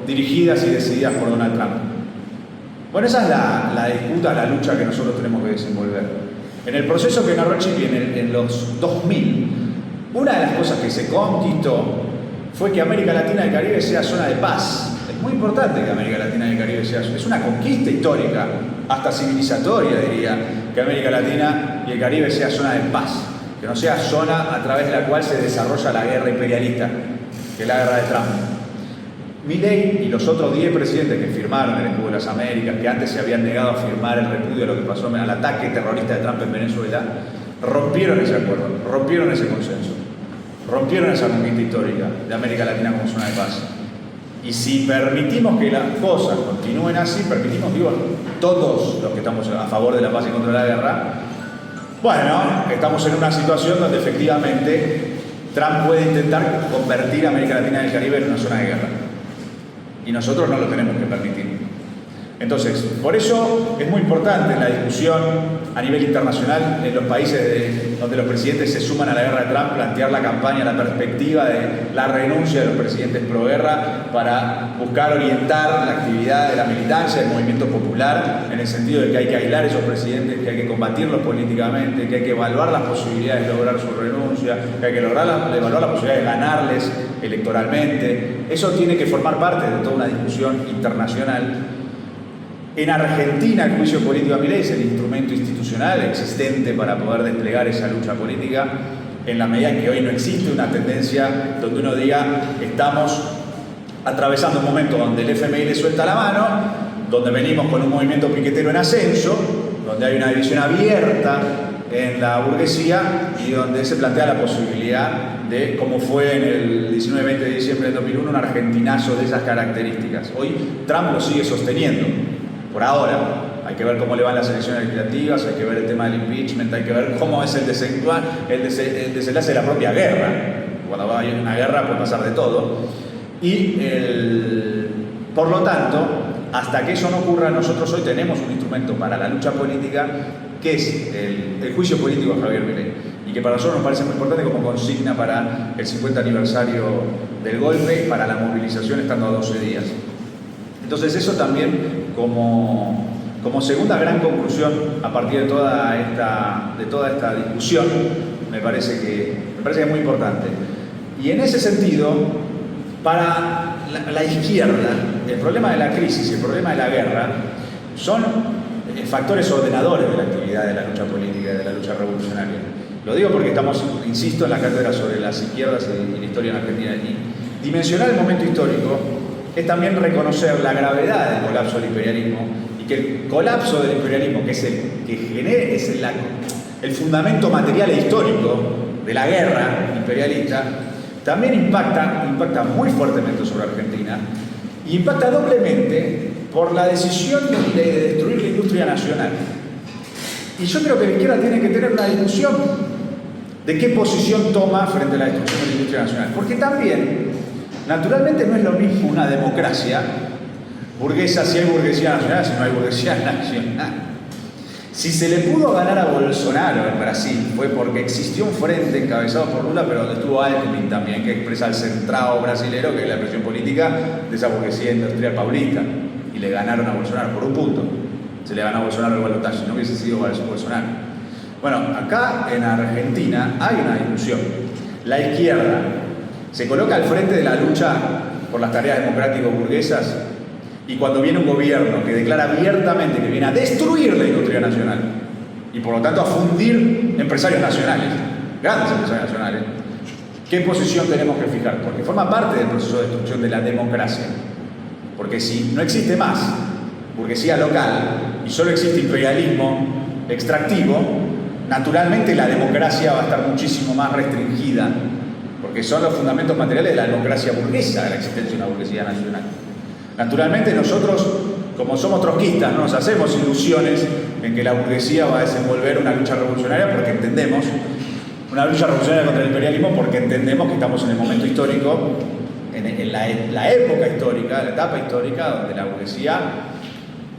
dirigidas y decididas por Donald Trump. Bueno, esa es la disputa, la lucha que nosotros tenemos que desenvolver. En el proceso que narró Chipi en los 2000, una de las cosas que se conquistó fue que América Latina y el Caribe sea zona de paz. Es muy importante que América Latina y el Caribe sea... Es una conquista histórica, hasta civilizatoria diría, que América Latina y el Caribe sea zona de paz, que no sea zona a través de la cual se desarrolla la guerra imperialista, que es la guerra de Trump. Milei y los otros 10 presidentes que firmaron el escudo de las Américas, que antes se habían negado a firmar el repudio de lo que pasó al ataque terrorista de Trump en Venezuela, rompieron ese acuerdo, rompieron ese consenso, rompieron esa conquista histórica de América Latina como zona de paz. Y si permitimos que las cosas continúen así, todos los que estamos a favor de la paz y contra la guerra, bueno, estamos en una situación donde efectivamente Trump puede intentar convertir a América Latina y el Caribe en una zona de guerra. Y nosotros no lo tenemos que permitir. Entonces, por eso es muy importante la discusión a nivel internacional en los países donde los presidentes se suman a la guerra de Trump, plantear la campaña, la perspectiva de la renuncia de los presidentes pro guerra para buscar orientar la actividad de la militancia, del movimiento popular, en el sentido de que hay que aislar a esos presidentes, que hay que combatirlos políticamente, que hay que evaluar las posibilidades de lograr su renuncia, que hay que evaluar la posibilidad de ganarles electoralmente. Eso tiene que formar parte de toda una discusión internacional. En Argentina el juicio político a Milei es el instrumento institucional existente para poder desplegar esa lucha política, en la medida en que hoy no existe una tendencia donde uno diga estamos atravesando un momento donde el FMI le suelta la mano, donde venimos con un movimiento piquetero en ascenso, donde hay una división abierta en la burguesía y donde se plantea la posibilidad de, como fue en el 19-20 de diciembre del 2001, un argentinazo de esas características. Hoy Trump lo sigue sosteniendo, por ahora. Hay que ver cómo le van las elecciones legislativas, hay que ver el tema del impeachment, hay que ver cómo es el desenlace de la propia guerra. Cuando hay una guerra puede pasar de todo. Y por lo tanto, hasta que eso no ocurra, nosotros hoy tenemos un instrumento para la lucha política que es el juicio político de Javier Milei, y que para nosotros nos parece muy importante como consigna para el 50 aniversario del golpe y para la movilización estando a 12 días. Entonces eso también como segunda gran conclusión a partir de toda esta discusión me parece que es muy importante. Y en ese sentido, para la izquierda, el problema de la crisis y el problema de la guerra son factores ordenadores de la actividad de la lucha política y de la lucha revolucionaria. Lo digo porque estamos, insisto, en la cátedra sobre las izquierdas y la historia en Argentina. Y dimensionar el momento histórico es también reconocer la gravedad del colapso del imperialismo, y que el colapso del imperialismo, que es el fundamento material e histórico de la guerra imperialista, también impacta muy fuertemente sobre Argentina, y impacta doblemente por la decisión de destruir la industria nacional. Y yo creo que la izquierda tiene que tener una discusión de qué posición toma frente a la destrucción de la industria nacional. Porque también, naturalmente, no es lo mismo una democracia burguesa si hay burguesía nacional, si no hay burguesía nacional. Si se le pudo ganar a Bolsonaro en Brasil fue porque existió un frente encabezado por Lula, pero donde estuvo Alckmin también, que expresa el centrado brasilero, que es la presión política de esa burguesía industrial paulista. Y le ganaron a Bolsonaro por un punto. Se le ganó a Bolsonaro el balotaje, si no hubiese sido Bolsonaro. Bueno, acá en Argentina hay una discusión. La izquierda se coloca al frente de la lucha por las tareas democrático-burguesas, y cuando viene un gobierno que declara abiertamente que viene a destruir la industria nacional y por lo tanto a fundir empresarios nacionales, grandes empresarios nacionales, ¿qué posición tenemos que fijar? Porque forma parte del proceso de destrucción de la democracia. Porque si no existe más burguesía local y solo existe imperialismo extractivo, naturalmente la democracia va a estar muchísimo más restringida, porque son los fundamentos materiales de la democracia burguesa, de la existencia de una burguesía nacional. Naturalmente nosotros, como somos trotskistas, no nos hacemos ilusiones en que la burguesía va a desenvolver una lucha revolucionaria, porque entendemos, una lucha revolucionaria contra el imperialismo, porque entendemos que estamos en el momento histórico, en la época histórica, la etapa histórica, donde la burguesía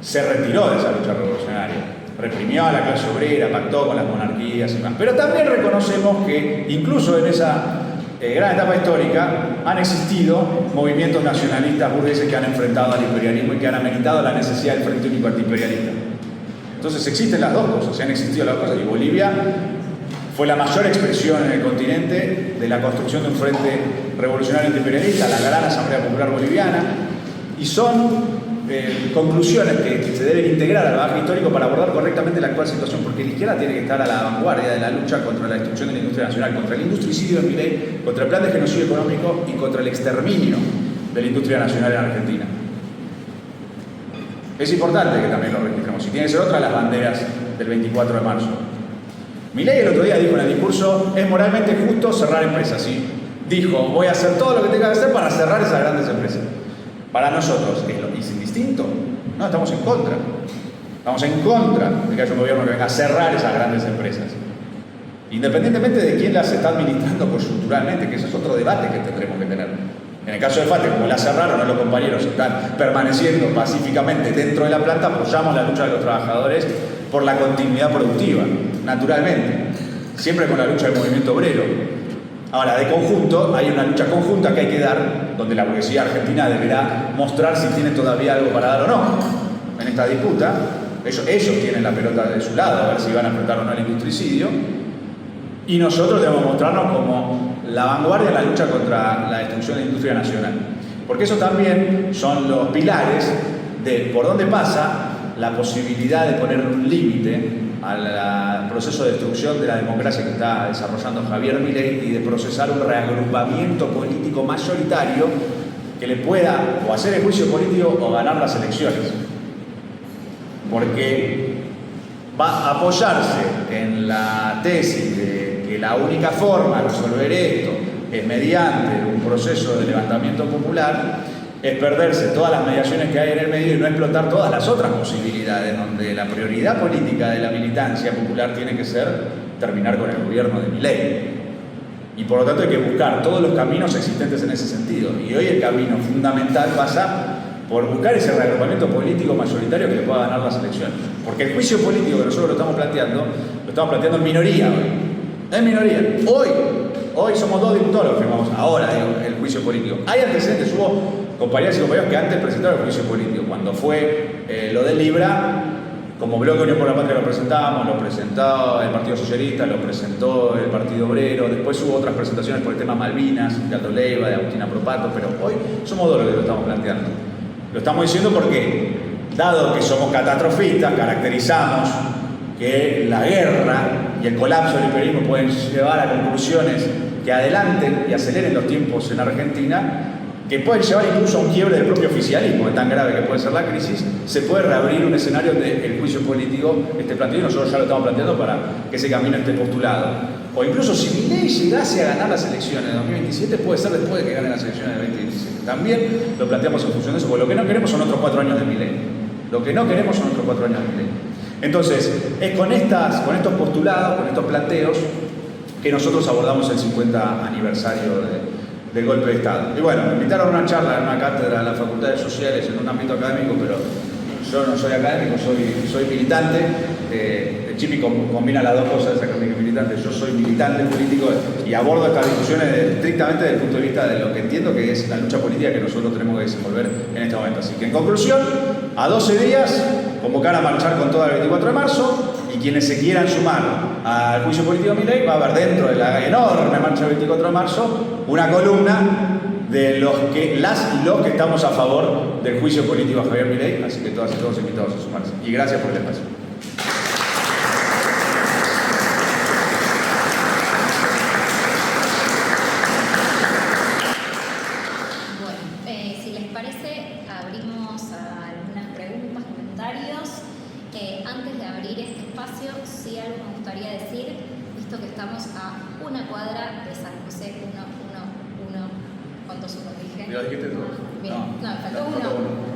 se retiró de esa lucha revolucionaria, reprimió a la clase obrera, pactó con las monarquías y más. Pero también reconocemos que incluso en esa gran etapa histórica han existido movimientos nacionalistas burgueses que han enfrentado al imperialismo y que han ameritado la necesidad del Frente Único Antiimperialista. Entonces existen las dos cosas, han existido las dos cosas, y Bolivia fue la mayor expresión en el continente de la construcción de un frente revolucionario antiimperialista, la Gran Asamblea Popular Boliviana, y son conclusiones que se deben integrar al bagaje histórico para abordar correctamente la actual situación, porque la izquierda tiene que estar a la vanguardia de la lucha contra la destrucción de la industria nacional, contra el industricidio de Milei, contra el plan de genocidio económico y contra el exterminio de la industria nacional en Argentina. Es importante que también lo registremos, y tiene que ser otra de las banderas del 24 de marzo. Milei el otro día dijo en el discurso: es moralmente justo cerrar empresas, ¿sí? Dijo: voy a hacer todo lo que tenga que hacer para cerrar esas grandes empresas. Para nosotros, ¿es indistinto? No, estamos en contra. Estamos en contra de que haya un gobierno que venga a cerrar esas grandes empresas. Independientemente de quién las está administrando coyunturalmente, que ese es otro debate que tendremos que tener. En el caso de FATE, como la cerraron, los compañeros están permaneciendo pacíficamente dentro de la planta, apoyamos la lucha de los trabajadores por la continuidad productiva, naturalmente. Siempre con la lucha del movimiento obrero. Ahora, de conjunto, hay una lucha conjunta que hay que dar, donde la burguesía argentina deberá mostrar si tiene todavía algo para dar o no. En esta disputa, ellos tienen la pelota de su lado, a ver si van a enfrentar o no al industricidio, y nosotros debemos mostrarnos como la vanguardia en la lucha contra la destrucción de la industria nacional. Porque eso también son los pilares de por dónde pasa la posibilidad de poner un límite al proceso de destrucción de la democracia que está desarrollando Javier Milei y de procesar un reagrupamiento político mayoritario que le pueda o hacer el juicio político o ganar las elecciones. Porque va a apoyarse en la tesis de que la única forma de resolver esto es mediante un proceso de levantamiento popular, es perderse todas las mediaciones que hay en el medio y no explotar todas las otras posibilidades, donde la prioridad política de la militancia popular tiene que ser terminar con el gobierno de Milei. Y por lo tanto hay que buscar todos los caminos existentes en ese sentido. Y hoy el camino fundamental pasa por buscar ese reagrupamiento político mayoritario que le pueda ganar las elecciones. Porque el juicio político que nosotros lo estamos planteando en minoría hoy. En minoría. Hoy somos 2 diputados los que firmamos ahora el juicio político. Hay antecedentes, hubo compañeras y compañeros que antes presentaron el juicio político. Cuando fue lo de Libra, como Bloque Unión por la Patria lo presentamos, lo presentó el Partido Socialista, lo presentó el Partido Obrero, después hubo otras presentaciones por el tema Malvinas, de Aldo Leiva, de Agustina Propato, pero hoy somos 2 los que lo estamos planteando. Lo estamos diciendo porque, dado que somos catastrofistas, caracterizamos que la guerra y el colapso del imperialismo pueden llevar a conclusiones que adelanten y aceleren los tiempos en Argentina, que pueden llevar incluso a un quiebre del propio oficialismo, de tan grave que puede ser la crisis. Se puede reabrir un escenario donde el juicio político esté planteado, y nosotros ya lo estamos planteando para que ese camino esté postulado. O incluso si Milei llegase a ganar las elecciones de 2027, puede ser después de que gane las elecciones de 2027. También lo planteamos en función de eso, porque lo que no queremos son otros 4 años de Milei. Lo que no queremos son otros 4 años de Milei. Entonces, es con estos postulados, con estos planteos, que nosotros abordamos el 50 aniversario del golpe de Estado. Y bueno, me invitaron a una charla en una cátedra de la Facultad de Sociales en un ámbito académico, pero yo no soy académico, soy militante. El Chimi combina las dos cosas, académico y militante. Yo soy militante político y abordo estas discusiones estrictamente desde el punto de vista de lo que entiendo que es la lucha política que nosotros tenemos que desenvolver en este momento. Así que en conclusión, a 12 días, convocar a marchar con todo el 24 de marzo, y quienes se quieran sumar al juicio político de Milei, va a haber dentro de la enorme marcha del 24 de marzo una columna de las y los que estamos a favor del juicio político a Javier Milei, así que todas y todos invitados a sumarse. Y gracias por el espacio. Bueno, si les parece, abrimos a algunas preguntas, comentarios. Antes de abrir este espacio, sí algo me gustaría decir, visto que estamos a una cuadra de San José 1. ¿Cuántos unos dije? ¿Ya dijiste todos? Bien, no, faltó uno.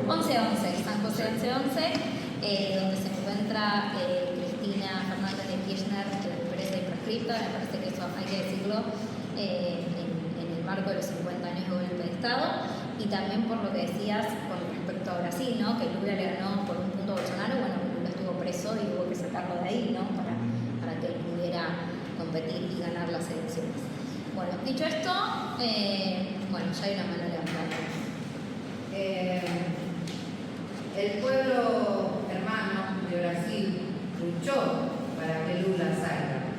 11-11, San José 11-11, donde se encuentra Cristina Fernández de Kirchner, presa y proscripta. Me parece que eso hay que decirlo en el marco de los 50 años de golpe de Estado. Y también por lo que decías con respecto a Brasil, ¿no? Que Lula le ganó por un punto a Bolsonaro. Bueno, Lula estuvo preso y hubo que sacarlo de ahí, ¿no? Para que él pudiera competir y ganar las elecciones. Bueno, dicho esto, bueno, ya hay una mano levantada. El pueblo hermano de Brasil luchó para que Lula salga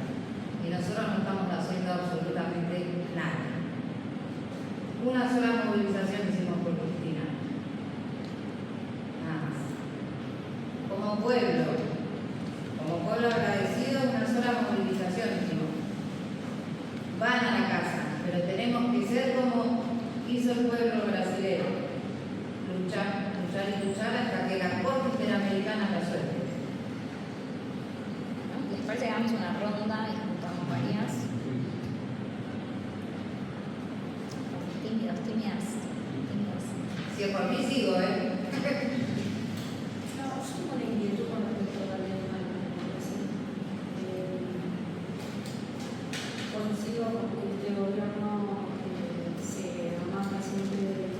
y nosotros no estamos haciendo absolutamente nada. Una sola movilización hicimos por Cristina, nada más. Como pueblo agradecido, una sola movilización hicimos. Van a la casa, pero tenemos que ser como hizo el pueblo brasileño, luchar hasta que la Corte Interamericana la suelte. Les parece que hagamos una ronda y juntamos varias. Tímidas. Si es por mí sigo, Yo tengo una inquietud con respecto al tema coincido con que este gobierno se amasa siempre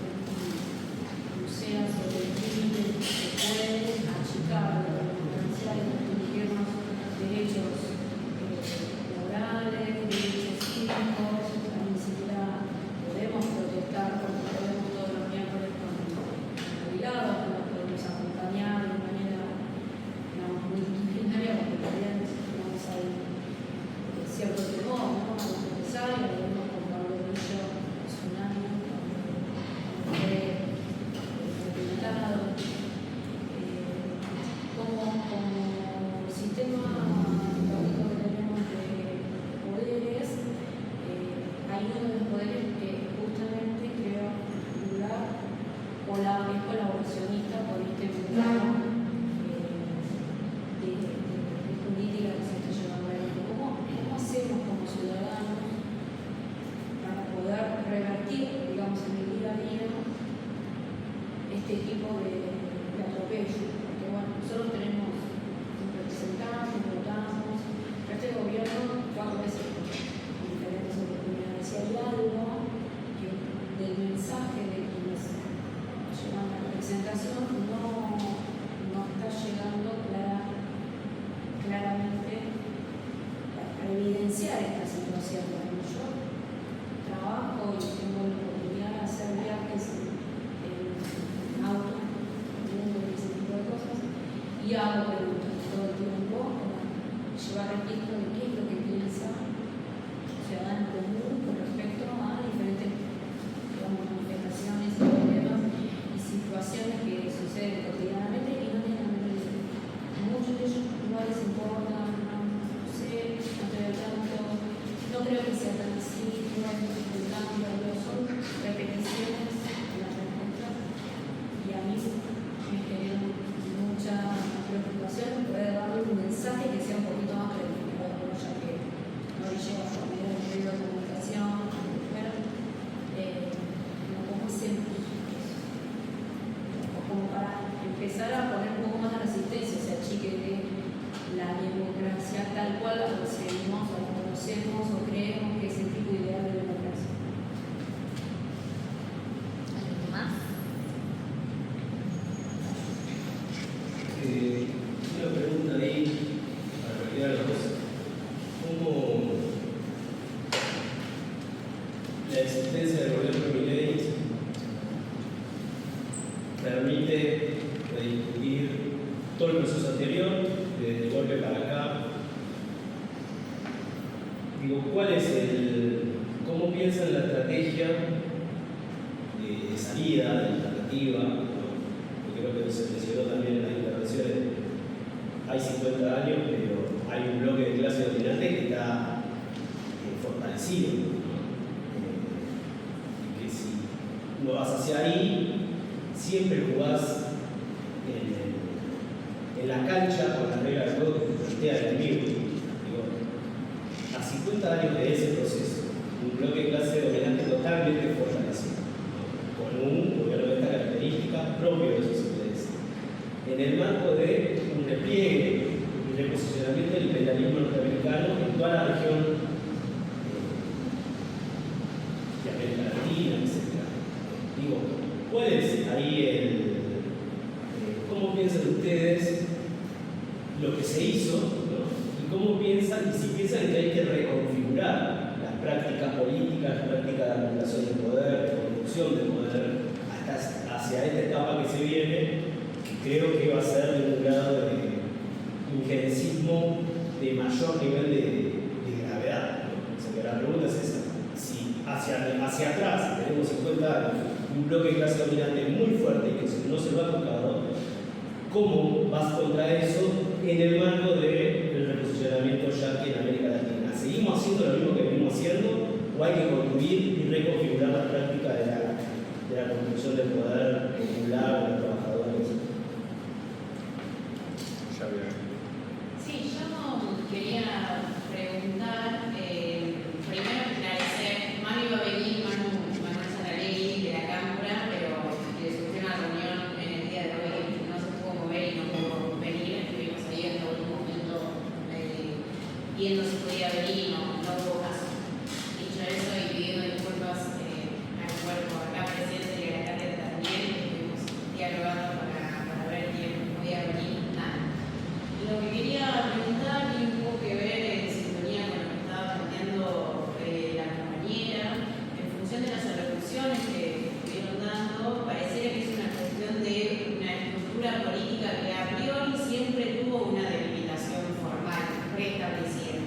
lucea sobre el límite que puede achicar la democracia y restringir los derechos laborales, derechos cívicos. O sea, ni siquiera podemos protestar como podemos todos los miércoles con la con este mercado de política que se está llevando adelante. ¿Cómo hacemos como ciudadanos para poder revertir, digamos, en el día a día este tipo de atropello? Porque bueno, nosotros tenemos un representante, votamos, pero este gobierno cuatro veces en diferentes oportunidades. Si hay algo del mensaje de quienes llevan la representación no está llegando claramente a evidenciar esta situación. Cuando yo trabajo y tengo la oportunidad de hacer viajes en auto, en ese tipo de cosas, y hago preguntas todo el tiempo para llevar registro de qué es lo que piensa el ciudadano común con respecto a diferentes, digamos, manifestaciones y problemas y situaciones que suceden cotidianamente y no tienen nada que ver. Muchos de ellos no les importa, no sé, no estoy al tanto, no creo que sea tan así, no hay un cambio, pero son repeticiones en las respuestas y a mí me genera mucha preocupación poder darle un mensaje que sea un poquito más creíble, ya que no le llega a medio de comunicación, pero como hacemos como para empezar a poner un poco más de resistencia, o sea, chique de la democracia tal cual la concebimos o la conocemos o creemos que es el tipo ideal de democracia. ¿Alguien más? Una pregunta ahí para cualquiera de los dos. ¿Cómo la existencia del gobierno de Milei permite discutir todo el proceso anterior, desde el golpe para acá? Digo, ¿cómo piensan la estrategia de salida, de alternativa? Porque creo que se mencionó también en las intervenciones. Hay 50 años, pero hay un bloque de clase dominante que está fortalecido, ¿no? Y que si no vas hacia ahí, siempre jugás en la cancha con las reglas de juego que te plantea el enemigo. Digo, a 50 años de ese proceso, un bloque de clase dominante totalmente fortalecido, ¿no? Con un gobierno de esta característica propio de sus intereses, en el marco de un repliegue y reposicionamiento del imperialismo norteamericano en toda la región de América Latina, etc. Digo, ¿cuál es ahí cómo piensan ustedes lo que se hizo, ¿no? Y cómo piensan, y si piensan que hay que reconfigurar las prácticas políticas, las prácticas de acumulación de poder, de construcción de poder, hasta hacia esta etapa que se viene, que creo que va a ser de un grado de injerencismo de mayor nivel de gravedad, ¿no? O sea, que la pregunta es esa: si hacia atrás tenemos 50 años, un bloque de clase dominante muy fuerte y que no se lo ha tocado, ¿cómo vas contra eso en el marco del reposicionamiento yanqui en América Latina? ¿Seguimos haciendo lo mismo que venimos haciendo o hay que construir y reconfigurar la práctica de la construcción del poder popular de los trabajadores? Ya bien. Sí, yo quería preguntar, primero esclarecer, Manu iba a venir, Manuel Santalegui de la Cámpora, pero le surgió una reunión en el día de hoy, no se pudo mover y no pudo venir, estuvimos ahí hasta el último momento viendo si podía venir y no hubo caso. Dicho eso y pidiendo disculpas al cuerpo, a la presencia y a la cátedra también, estuvimos dialogando para ver quién podía venir, nada. Y lo que quería preguntar tiene un poco que ver en sintonía con lo que estaba planteando la compañera, en función de las repercusiones que estuvieron dando, pareciera que es una cuestión de una estructura política que a priori siempre tuvo una delimitación formal preestablecida.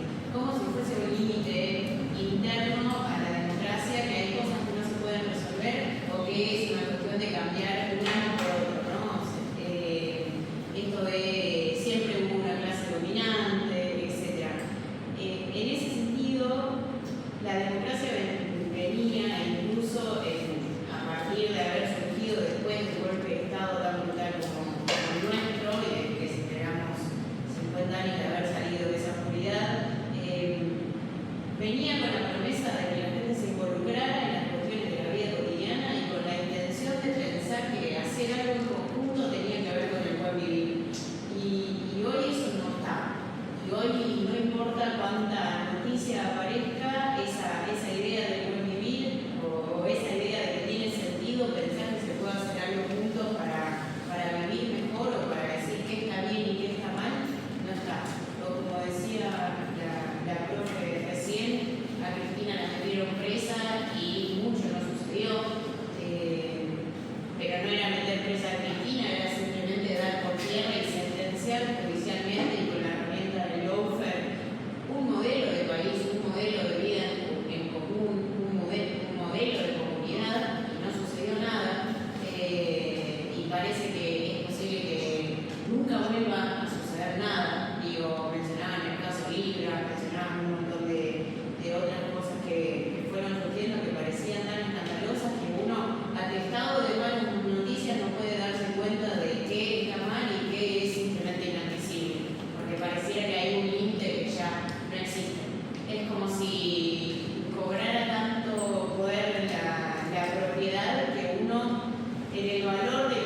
no iba a suceder nada. Digo, mencionaban el caso Libra, mencionaban un montón de otras cosas que fueron surgiendo que parecían tan escandalosas que uno, atestado de malas noticias, no puede darse cuenta de qué está mal y qué es simplemente inadmisible, porque pareciera que hay un límite que ya no existe. Es como si cobrara tanto poder la propiedad que uno, en el valor de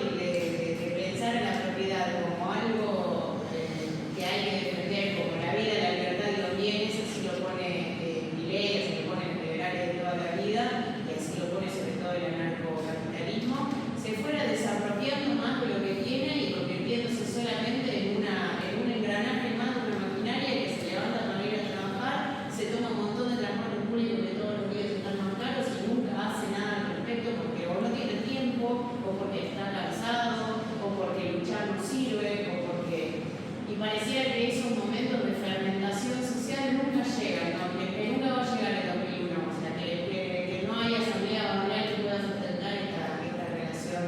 pensar en la propiedad como algo que hay que defender, como la vida, la libertad y los bienes, así lo pone Milei, así lo ponen los liberales de toda la vida, y así lo pone sobre todo el anarcocapitalismo, se fuera desapropiando más de lo que tiene y convirtiéndose solamente en un engranaje más de una maquinaria que se levanta para ir a trabajar, se toma un montón de transportes públicos que todos los días están más caros y nunca hace nada al respecto porque o no tiene tiempo, o porque está cansado, o porque luchar no sirve, o porque... Y pareciera que esos momentos de fermentación social nunca llegan, ¿no? Que nunca va a llegar el 2001, o sea, que no hay asamblea banal que pueda sustentar esta relación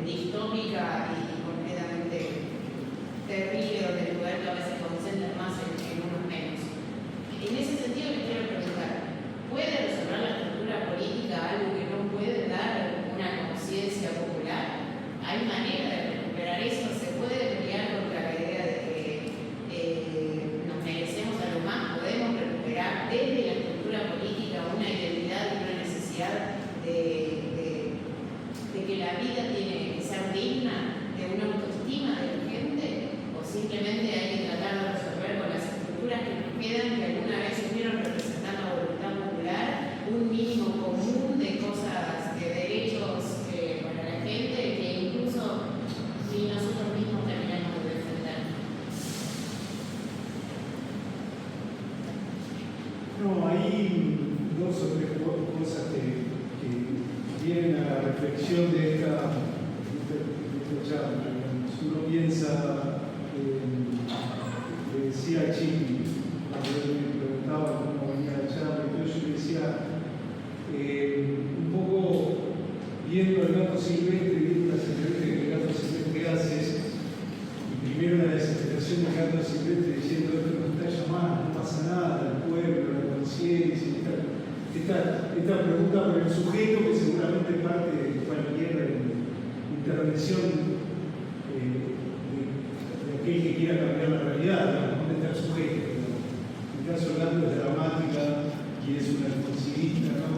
distópica y completamente terrible, donde el poder cada vez se concentra más en unos menos. En ese sentido les quiero preguntar, ¿puede resolver la estructura política algo que no puede dar una conciencia popular? ¿Hay manera de recuperar eso? ¿Se puede pelear contra la idea de que nos merecemos algo más? ¿Podemos recuperar desde la estructura política una identidad y una necesidad de que la vida tiene que ser digna, de una autoestima de la gente? ¿O simplemente hay que tratar de resolver con las estructuras que nos quedan, que alguna vez estuvieron representando la voluntad popular, un mínimo común de cosas, de derechos para la gente, que incluso ni nosotros mismos terminamos de defender? No, hay dos o tres cosas que vienen a la reflexión de esta charla. Si uno piensa, le decía a Chini, cuando me preguntaba cómo venía la charla, yo le decía, un poco viendo el gato silvestre, viendo las entrevistas que el gato silvestre hace, y primero la desesperación del gato silvestre diciendo esto no está llamando, no pasa nada, el pueblo, la conciencia, esta pregunta por el sujeto que seguramente parte de cualquier intervención de aquel que quiera cambiar la realidad, ¿dónde está el sujeto? En el caso hablando es dramática y es una responsabilista, ¿no?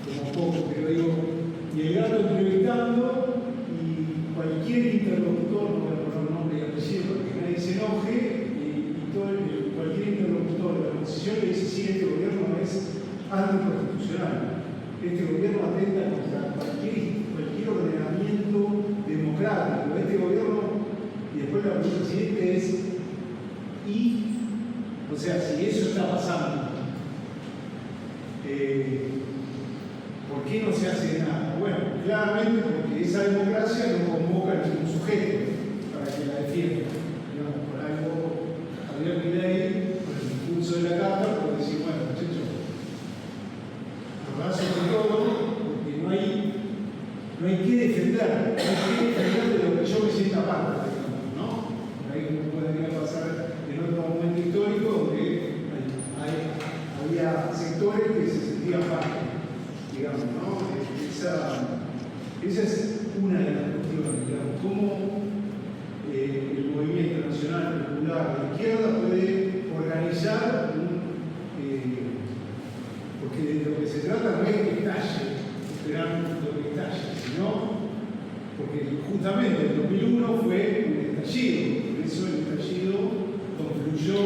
Como poco, pero digo, y el gato entrevistando y cualquier interlocutor, no voy a poner nombre y apellido porque nadie se enoje, y cualquier interlocutor de la oposición le dice: sí, este gobierno es anticonstitucional, este gobierno atenta contra cualquier ordenamiento democrático, este gobierno, y después la pregunta siguiente es: o sea, si eso está pasando, ¿por qué no se hace nada? Bueno, claramente porque esa democracia no convoca a ningún sujeto para que la defienda. Digamos, por algo, Javier Milei, por el impulso de la Carta, puede decir: bueno, muchachos, abrazo de todo, porque no hay que defender, de lo que yo me sienta parte, ¿no? Ahí uno puede venir a pasar en otro momento histórico donde había sectores que se sentían parte, digamos, ¿no? Esa es una de las cuestiones, digamos, cómo el movimiento nacional popular de izquierda puede organizar porque de lo que se trata no es que estalle, esperando lo que estalle, sino porque justamente el 2001 fue un estallido, por eso el estallido concluyó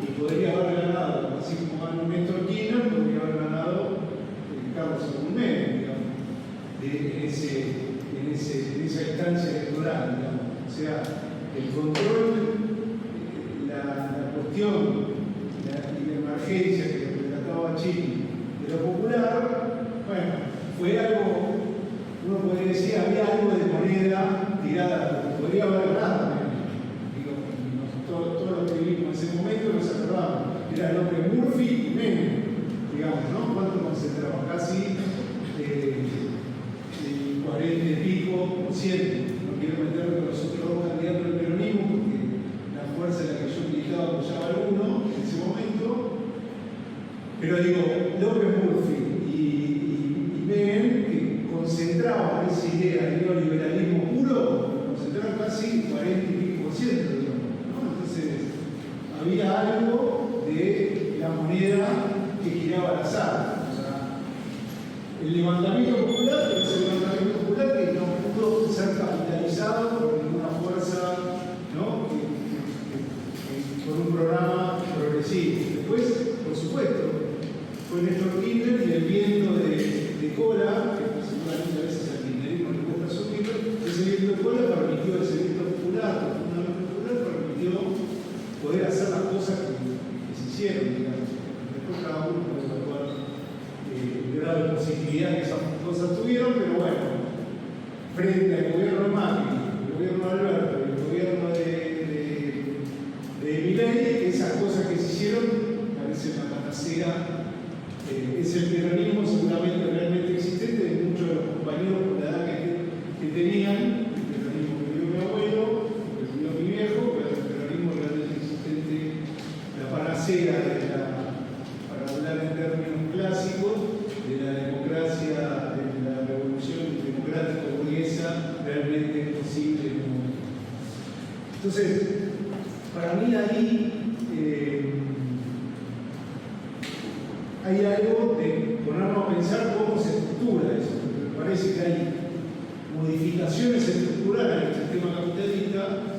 y podría haber ganado, así como ganó Néstor Kirchner, podría haber ganado Carlos Saúl Menem, digamos, en esa instancia electoral, digamos. O sea, el control, la cuestión y la emergencia que relataba Chini de lo popular, bueno, fue algo, uno podría decir, había algo de moneda tirada, podría haber ganado. Digo, todos los que vivimos en ese momento nos acordamos, era López Murphy y Menem, digamos, ¿no? ¿Cuánto concentraba? Casi 40 y pico %. No quiero meterme con los otros dos Pero digo, López Murphy y Menem, que concentraban esa idea del neoliberalismo puro, concentraron casi 40 y pico %, digamos, ¿no? Entonces, había algo de la moneda que giraba al azar. O sea, el levantamiento popular, pero es el levantamiento popular que no pudo ser capitalizado por ninguna fuerza, ¿no? Por un programa progresivo. Después, por supuesto, fue Néstor Kirchner y el viento de cola, que seguramente a veces al kirchnerismo le gusta subirlo, ese viento de cola permitió, ese viento popular, profundamente popular, permitió poder hacer las cosas que se hicieron, digamos. Después cada uno puede evaluar el grado de positividad que esas cosas tuvieron, pero bueno, frente al gobierno de Macri, el gobierno de Alberto, el gobierno de Milei, esas cosas que se hicieron parece una panacea. Es el peronismo seguramente realmente existente de muchos de los compañeros por la edad que tenían, el peronismo que vivió mi abuelo, que vivió mi viejo, pero el peronismo realmente existente, la panacea para hablar en términos clásicos, de la democracia, de la revolución democrática burguesa, realmente posible. Entonces, para mí ahí hay algo de ponernos a pensar cómo se estructura eso. Me parece que hay modificaciones estructurales en el sistema capitalista,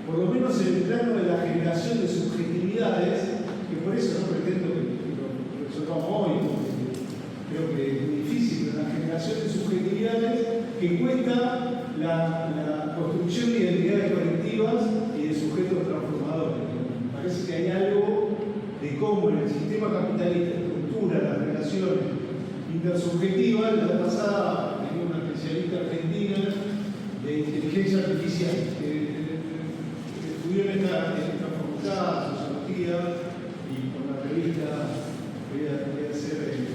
por lo menos en el plano de la generación de subjetividades, que por eso no pretendo que lo resolvamos hoy, porque creo que es muy difícil, pero la generación de subjetividades que cuesta la construcción de identidades colectivas y de sujetos transformadores. Me parece que hay algo de cómo en el sistema capitalista las relaciones intersubjetivas. La vez pasada tenía una especialista argentina de inteligencia artificial que estudió en esta facultad, sociología, y por la revista, voy a ser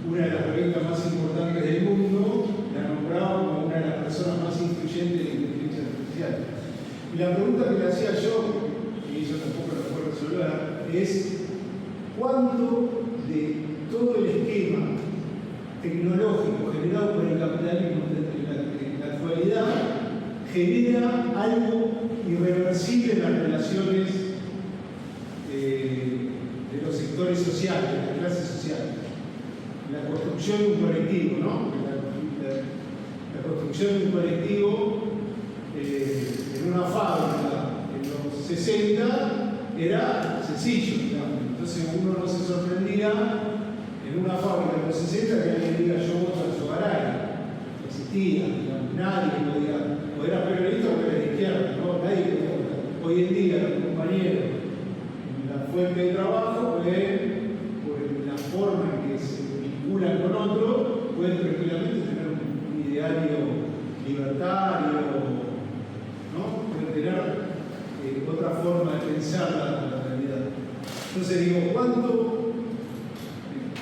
una de las revistas más importantes del mundo, la nombraba como una de las personas más influyentes de inteligencia artificial. Y la pregunta que le hacía yo, y yo tampoco la puedo resolver, es ¿cuánto de todo el esquema tecnológico generado por el capitalismo en la actualidad genera algo irreversible en las relaciones de los sectores sociales, de la clase social? La construcción de un colectivo, ¿no? La construcción de un colectivo en una fábrica en los 60 era sencillo, digamos. Entonces uno no se sorprendía en una fábrica de los 60 que alguien diga yo voto al Sogaray. No existía, digamos, nadie podía, o era periodista o era de izquierda, ¿no? Nadie podía votar. Hoy en día los compañeros en la fuente de trabajo por la forma en que se vinculan con otro, pueden tranquilamente tener un ideario libertario, ¿no? Pueden tener otra forma de pensar la realidad. Entonces digo, ¿cuánto?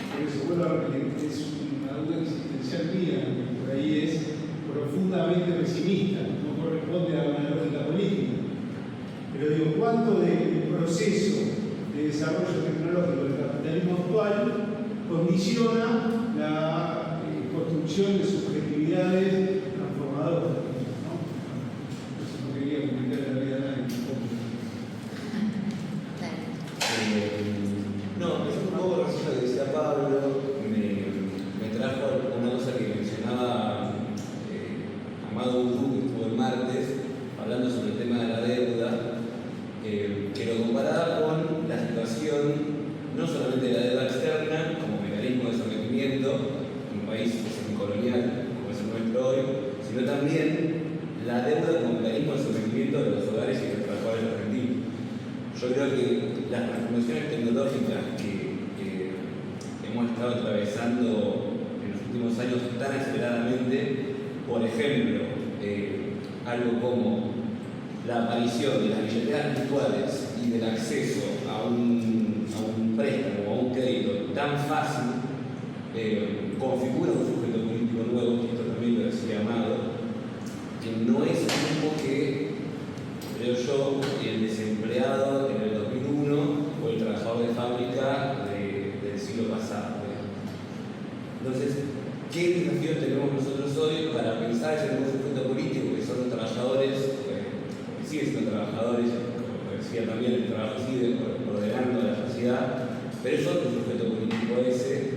Por eso vuelvo a repetir, es una duda existencial mía, que por ahí es profundamente pesimista, no corresponde a una lógica política. Pero digo, ¿cuánto del proceso de desarrollo tecnológico del capitalismo actual condiciona la construcción de subjetividades transformadoras? Eso no quería complicar la vida a nadie. No, pensando un poco en lo que decía Pablo, me trajo una cosa que mencionaba Amado Udú, que estuvo el martes, hablando sobre el tema de la deuda, que lo comparaba con la situación no solamente de la deuda externa como mecanismo de sometimiento en un país colonial como es el nuestro hoy, sino también la deuda como mecanismo de sometimiento de los hogares y de los trabajadores argentinos. Yo creo que las transformaciones tecnológicas que hemos estado atravesando en los últimos años tan aceleradamente, por ejemplo, algo como la aparición de las billeteras virtuales y del acceso a un préstamo o a un crédito tan fácil, configura un sujeto político nuevo, que esto también lo decía Amado, que no es el mismo que, creo yo, el desempleado en el 2001 o el trabajador de fábrica de quizás el nuevo sujeto político, que son los trabajadores, que siguen siendo trabajadores, como decía también, el trabajo sigue ordenando la sociedad, pero es otro sujeto político ese,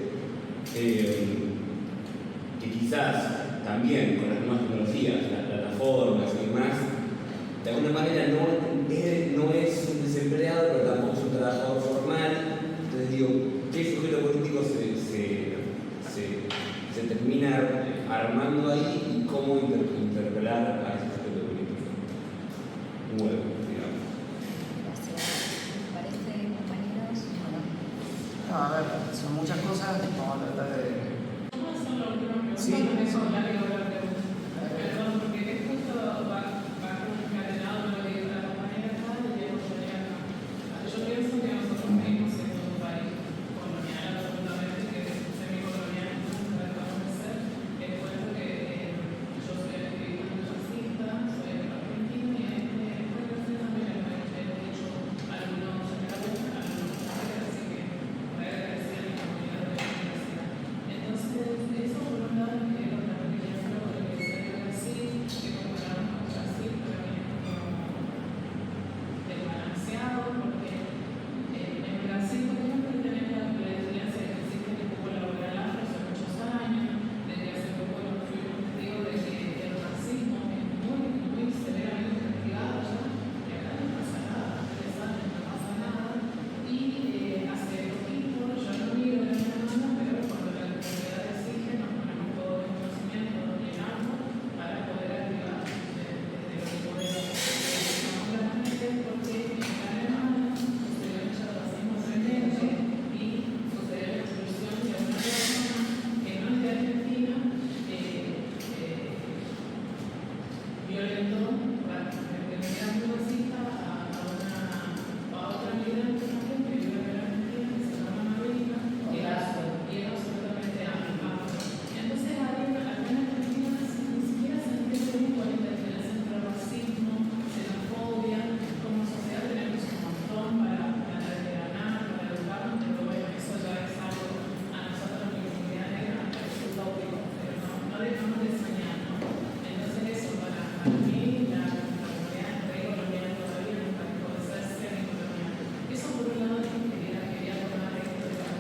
que quizás también con las nuevas tecnologías, las plataformas y demás, de alguna manera no es un desempleado, pero tampoco es un trabajador formal. Entonces digo, ¿qué sujeto político se termina armando ahí y cómo interpelar a ese sujeto político? Bueno, digamos. Gracias. ¿Les parece, compañeros? No, a ver, son muchas cosas, vamos a tratar de... ¿Cómo son las últimas preguntas? Sí. Eso, la pregunta. Perdón, porque es justo va concatenado con lo que dijo la compañera acá y ya no podría acá. Yo pienso que nosotros vivimos en un país colonial, absolutamente, que es semicolonial, no tratamos de ser. Es cuento que yo soy activista racista, soy argentino y en este país también he hecho algunos carreras, así que voy a agradecer a mi comunidad de la universidad. Entonces, eso por un lado es que lo que yo creo que decía Brasil, que comparamos con Brasil, pero también es como desbalanceado, porque en Brasil, por ejemplo, tenemos la diferencia que existe en el cupo laboral afro hace muchos años, desde hace poco nos fuimos testigos de que el racismo es muy severamente castigado ya, y acá no pasa nada, 3 años no pasa nada, y hace poquito, yo no miro la semana, pero cuando la comunidad exige, nos ponemos todo en conocimiento y en ambos para poder activar desde lo que podemos claramente porque en Alemania sucedió mucho racismo tremendo y sucedió la expulsión de una persona que no es de Argentina, violentó de manera muy racista a otra migrante también que vive en Argentina, que se llama Marina, y era absolutamente afro. Entonces, alguien en Argentina ni siquiera se entiende cuál es la diferencia entre racismo, xenofobia. Como sociedad tenemos un montón para ganar, para educarnos, pero bueno, eso ya es algo a nosotros, mi comunidad negra, nos parece utópico, pero no dejamos de soñar, ¿no? Entonces, eso para mí, la comunidad precolonial todavía en un país puede ser semicolonial. Eso por un lado quería tomar esto de la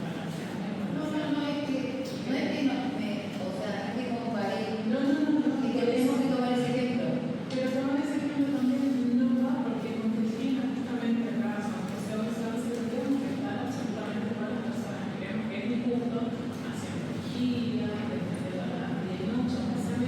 balancear. No, es que o sea, es que comparé, No, y tenemos que tomar ese ejemplo. pero tomar ese ejemplo también no va porque con Cristina justamente acá son procesos que tenemos que estar absolutamente con las personas que creemos que es injusto hacia energía, de noche, o sea,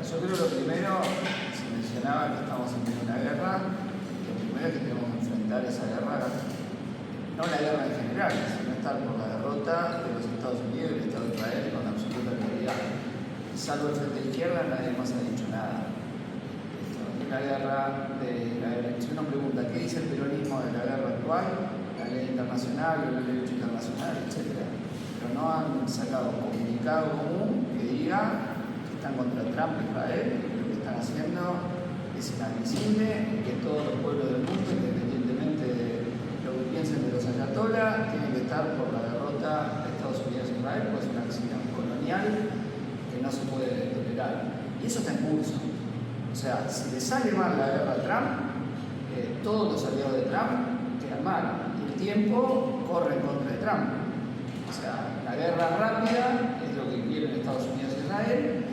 yo creo que lo primero, se mencionaba que estamos en medio de una guerra, lo primero que tenemos que enfrentar esa guerra, no la guerra en general, sino estar por la derrota de los Estados Unidos y del Estado de Israel con absoluta claridad. Salvo el frente de izquierda, nadie más ha dicho nada. La guerra, si uno pregunta qué dice el peronismo de la guerra actual, la ley internacional, el derecho internacional, etc. Pero no han sacado un comunicado común que diga que están contra Trump y Israel, que lo que están haciendo es inadmisible, que todos los pueblos del mundo, independientemente de lo que piensen de los ayatolás, tienen que estar por la derrota de Estados Unidos y Israel, pues es una acción colonial que no se puede tolerar. Y eso está en curso. O sea, si le sale mal la guerra a Trump, todos los aliados de Trump quedan mal. Y el tiempo corre en contra de Trump. O sea, la guerra rápida es lo que quieren Estados Unidos y Israel,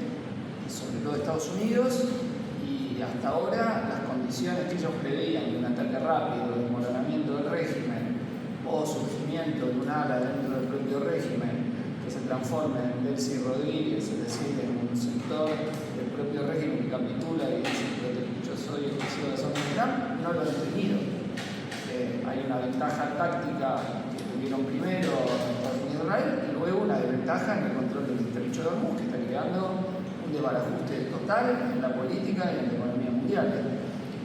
sobre todo Estados Unidos, y hasta ahora las condiciones que ellos preveían de un ataque rápido, desmoronamiento del régimen o surgimiento de un ala dentro del propio régimen que se transforme en Delcy Rodríguez, es decir, en un sector del propio régimen que capitula y dice que yo soy exclusivo de Donald Trump, no lo han tenido. Hay una ventaja táctica que tuvieron primero Estados Unidos y Israel y luego una desventaja en el control del estrecho de Hormuz que está creando un desbarajuste total en la política y en la economía mundial.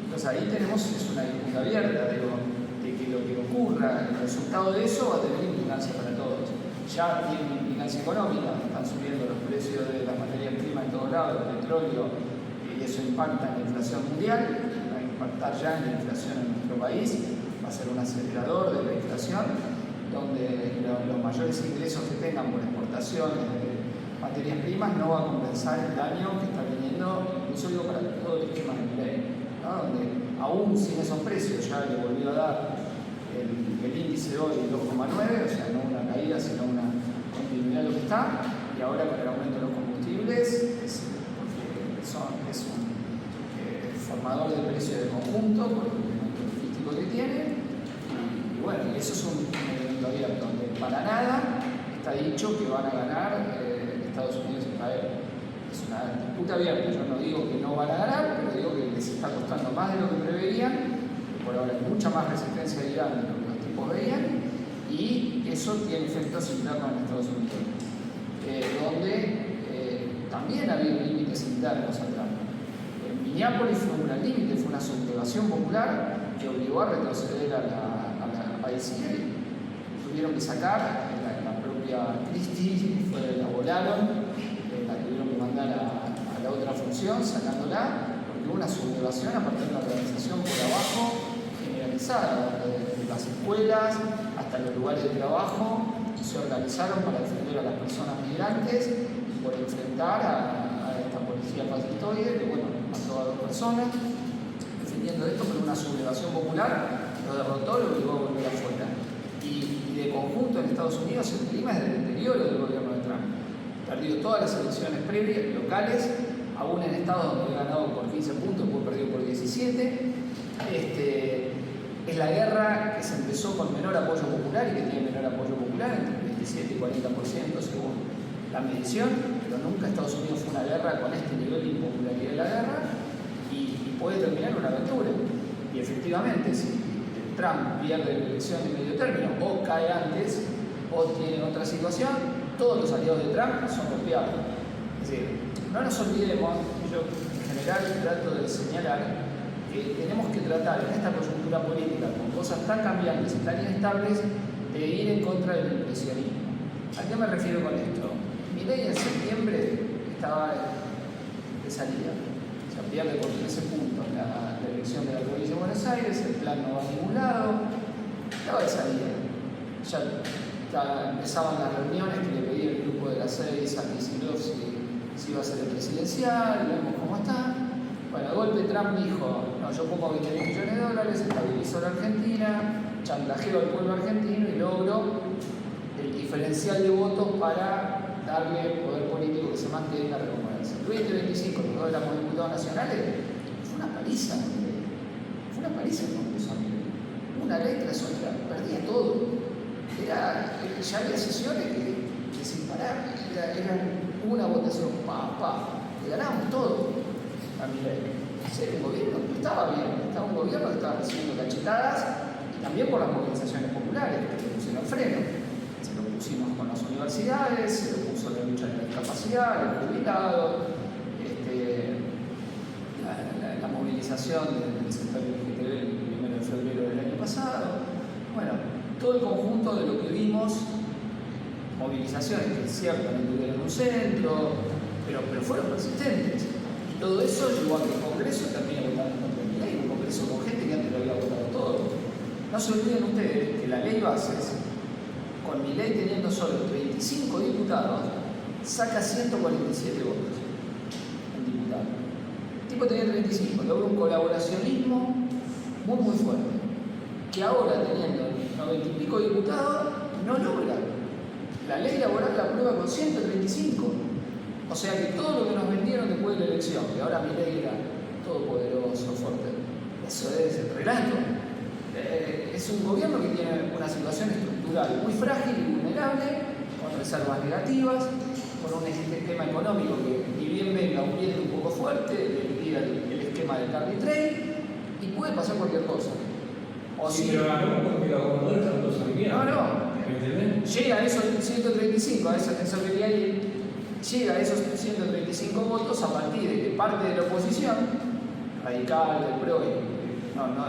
Entonces ahí tenemos una disputa abierta, de que lo que ocurra, el resultado de eso va a tener implicancia para todos. Ya tiene una implicancia económica, están subiendo los precios de las materias primas en todos lados, el petróleo, y eso impacta en la inflación mundial, va a impactar ya en la inflación en nuestro país, va a ser un acelerador de la inflación, donde los mayores ingresos que tengan por exportaciones de materias primas no va a compensar el daño que está viniendo, incluso digo para todo el esquema de Milei, ¿no? Donde aún sin esos precios ya le volvió a dar el índice de hoy 2,9, o sea, no una caída, sino una continuidad de lo que está, y ahora con el aumento de los combustibles es un formador de precio de conjunto por el elemento logístico que tiene, y bueno, eso es un elemento abierto, donde para nada está dicho que van a ganar Estados Unidos y Israel. Es una disputa abierta, yo no digo que no van a ganar, pero digo que les está costando más de lo que preveían. Por ahora hay mucha más resistencia de Irán de lo que los tipos veían, y eso tiene efectos internos en Estados Unidos, donde también había límites internos a Trump. En Minneapolis fue un gran límite, fue una sublevación popular que obligó a retroceder a la ICA. Tuvieron que sacar, la propia Christie la volaron, la tuvieron que mandar a la otra función, sacándola, porque hubo una sublevación a partir de la organización por abajo generalizada, desde las escuelas hasta los lugares de trabajo, se organizaron para defender a las personas migrantes y por enfrentar a esta policía fascistoide que, bueno, mató a 2 personas, defendiendo esto, pero una sublevación popular lo derrotó, lo obligó a volver afuera. Y de conjunto en Estados Unidos el clima es de deterioro del gobierno de Trump. Perdió todas las elecciones previas, locales, aún en estados donde había ganado por 15 puntos, después perdió por 17. Es la guerra que se empezó con menor apoyo popular y que tiene menor apoyo popular, entre 27 y 40% según la medición, pero nunca Estados Unidos fue una guerra con este nivel de impopularidad de la guerra y puede terminar una aventura. Y efectivamente, si Trump pierde la elección en medio término o cae antes o tiene otra situación, todos los aliados de Trump son golpeados. Es decir, no nos olvidemos, yo en general trato de señalar que tenemos que tratar en esta coyuntura política con cosas tan cambiantes y tan inestables de ir en contra del impresionismo. ¿A qué me refiero con esto? Milei en septiembre estaba de salida, o sea, pierde por 13 puntos la elección de la provincia de Buenos Aires, el plan no va a ningún lado, estaba de salida. Ya empezaban las reuniones que le pedía el grupo de las 6 a Kicillof si iba a ser el presidencial, vemos cómo está. Bueno, de golpe Trump dijo, no, yo pongo 20 millones de dólares, estabilizo la Argentina, chantajeo al pueblo argentino y logro el diferencial de votos para darle poder político que se mantenga a recomponerse. El 2025, cuando éramos diputados nacionales, fue una paliza el Congreso. Una ley tras otra, perdía todo. Ya había sesiones que sin parar, eran una le hacíamos le ganamos todo a Milei. El gobierno no estaba bien, estaba un gobierno que estaba recibiendo cachetadas y también por las movilizaciones populares que le pusieron freno. Se lo pusimos con las universidades, se lo puso la lucha de la discapacidad, los jubilados, la movilización del sector LGTB el 1 de febrero del año pasado. Bueno, todo el conjunto de lo que vimos, movilizaciones que ciertamente tuvieron un centro, pero fueron persistentes. Y todo eso llevó a que el Congreso termine votando contra Milei, un Congreso con gente que antes lo había votado todo. No se olviden ustedes que la ley Bases, con Milei teniendo solo 35 diputados, saca 147 votos en diputado. El tipo tenía 35, logra un colaboracionismo muy fuerte, que ahora teniendo 90 y pico diputados, no logra. La ley laboral la aprueba con 135. O sea que todo lo que nos vendieron después de la elección, que ahora Milei era todopoderoso, fuerte, eso es el relato. Es un gobierno que tiene una situación estructural muy frágil y vulnerable, con reservas negativas, con un esquema económico que, ni bien venga un viento un poco fuerte, le liquida el esquema del carry trade y puede pasar cualquier cosa. O Sí, si pero ganó porque los gobernadores están todos alineados. no. ¿Me entendés? Llega a esos 135, llega a esos 135 votos a partir de que parte de la oposición, radical, del PRO,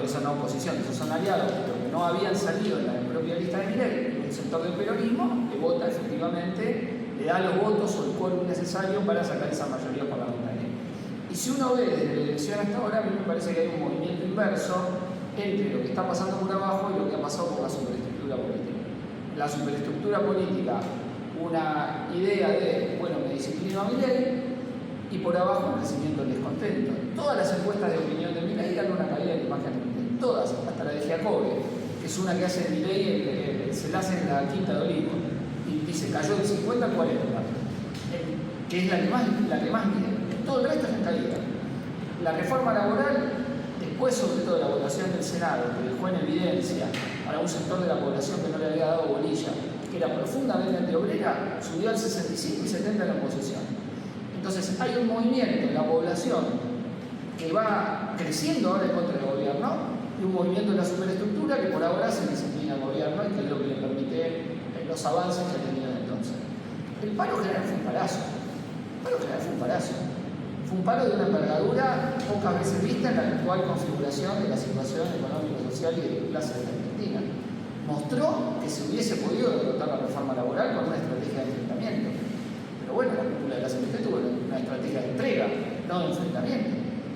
eso no oposición, esos son aliados, pero que no habían salido en la propia lista de Milei, el sector del peronismo, que vota efectivamente, le da los votos o el quórum necesario para sacar esa mayoría parlamentaria. Y si uno ve desde la elección hasta ahora, a mí me parece que hay un movimiento inverso entre lo que está pasando por abajo y lo que ha pasado por la superestructura política. La superestructura política, una idea de, bueno, me disciplino a Milei, y por abajo un crecimiento del descontento. Todas las encuestas de opinión de Milei dan una caída de la imagen de Milei, todas, hasta la de Giacobbe, que es una que hace Milei, se la hace en la Quinta de Olivo, y dice, cayó del 50 al 40, que es la que más mide. Todo el resto es en caída. La reforma laboral, después sobre todo de la votación del Senado, que dejó en evidencia para un sector de la población que no le había dado bolilla, que era profundamente antiobrera, subió al 65 y 70 en la oposición. Entonces hay un movimiento en la población que va creciendo ahora en contra del gobierno y un movimiento en la superestructura que por ahora se disciplina al gobierno y que es lo que le permite los avances que ha tenido desde entonces. El paro general fue un parazo. Fue un paro de una envergadura pocas veces vista en la actual configuración de la situación económico-social y de clase de la Argentina. Mostró que se hubiese podido derrotar la reforma laboral con una estrategia de enfrentamiento. Pero bueno, la cúpula de la CNT tuvo una estrategia de entrega, no de enfrentamiento.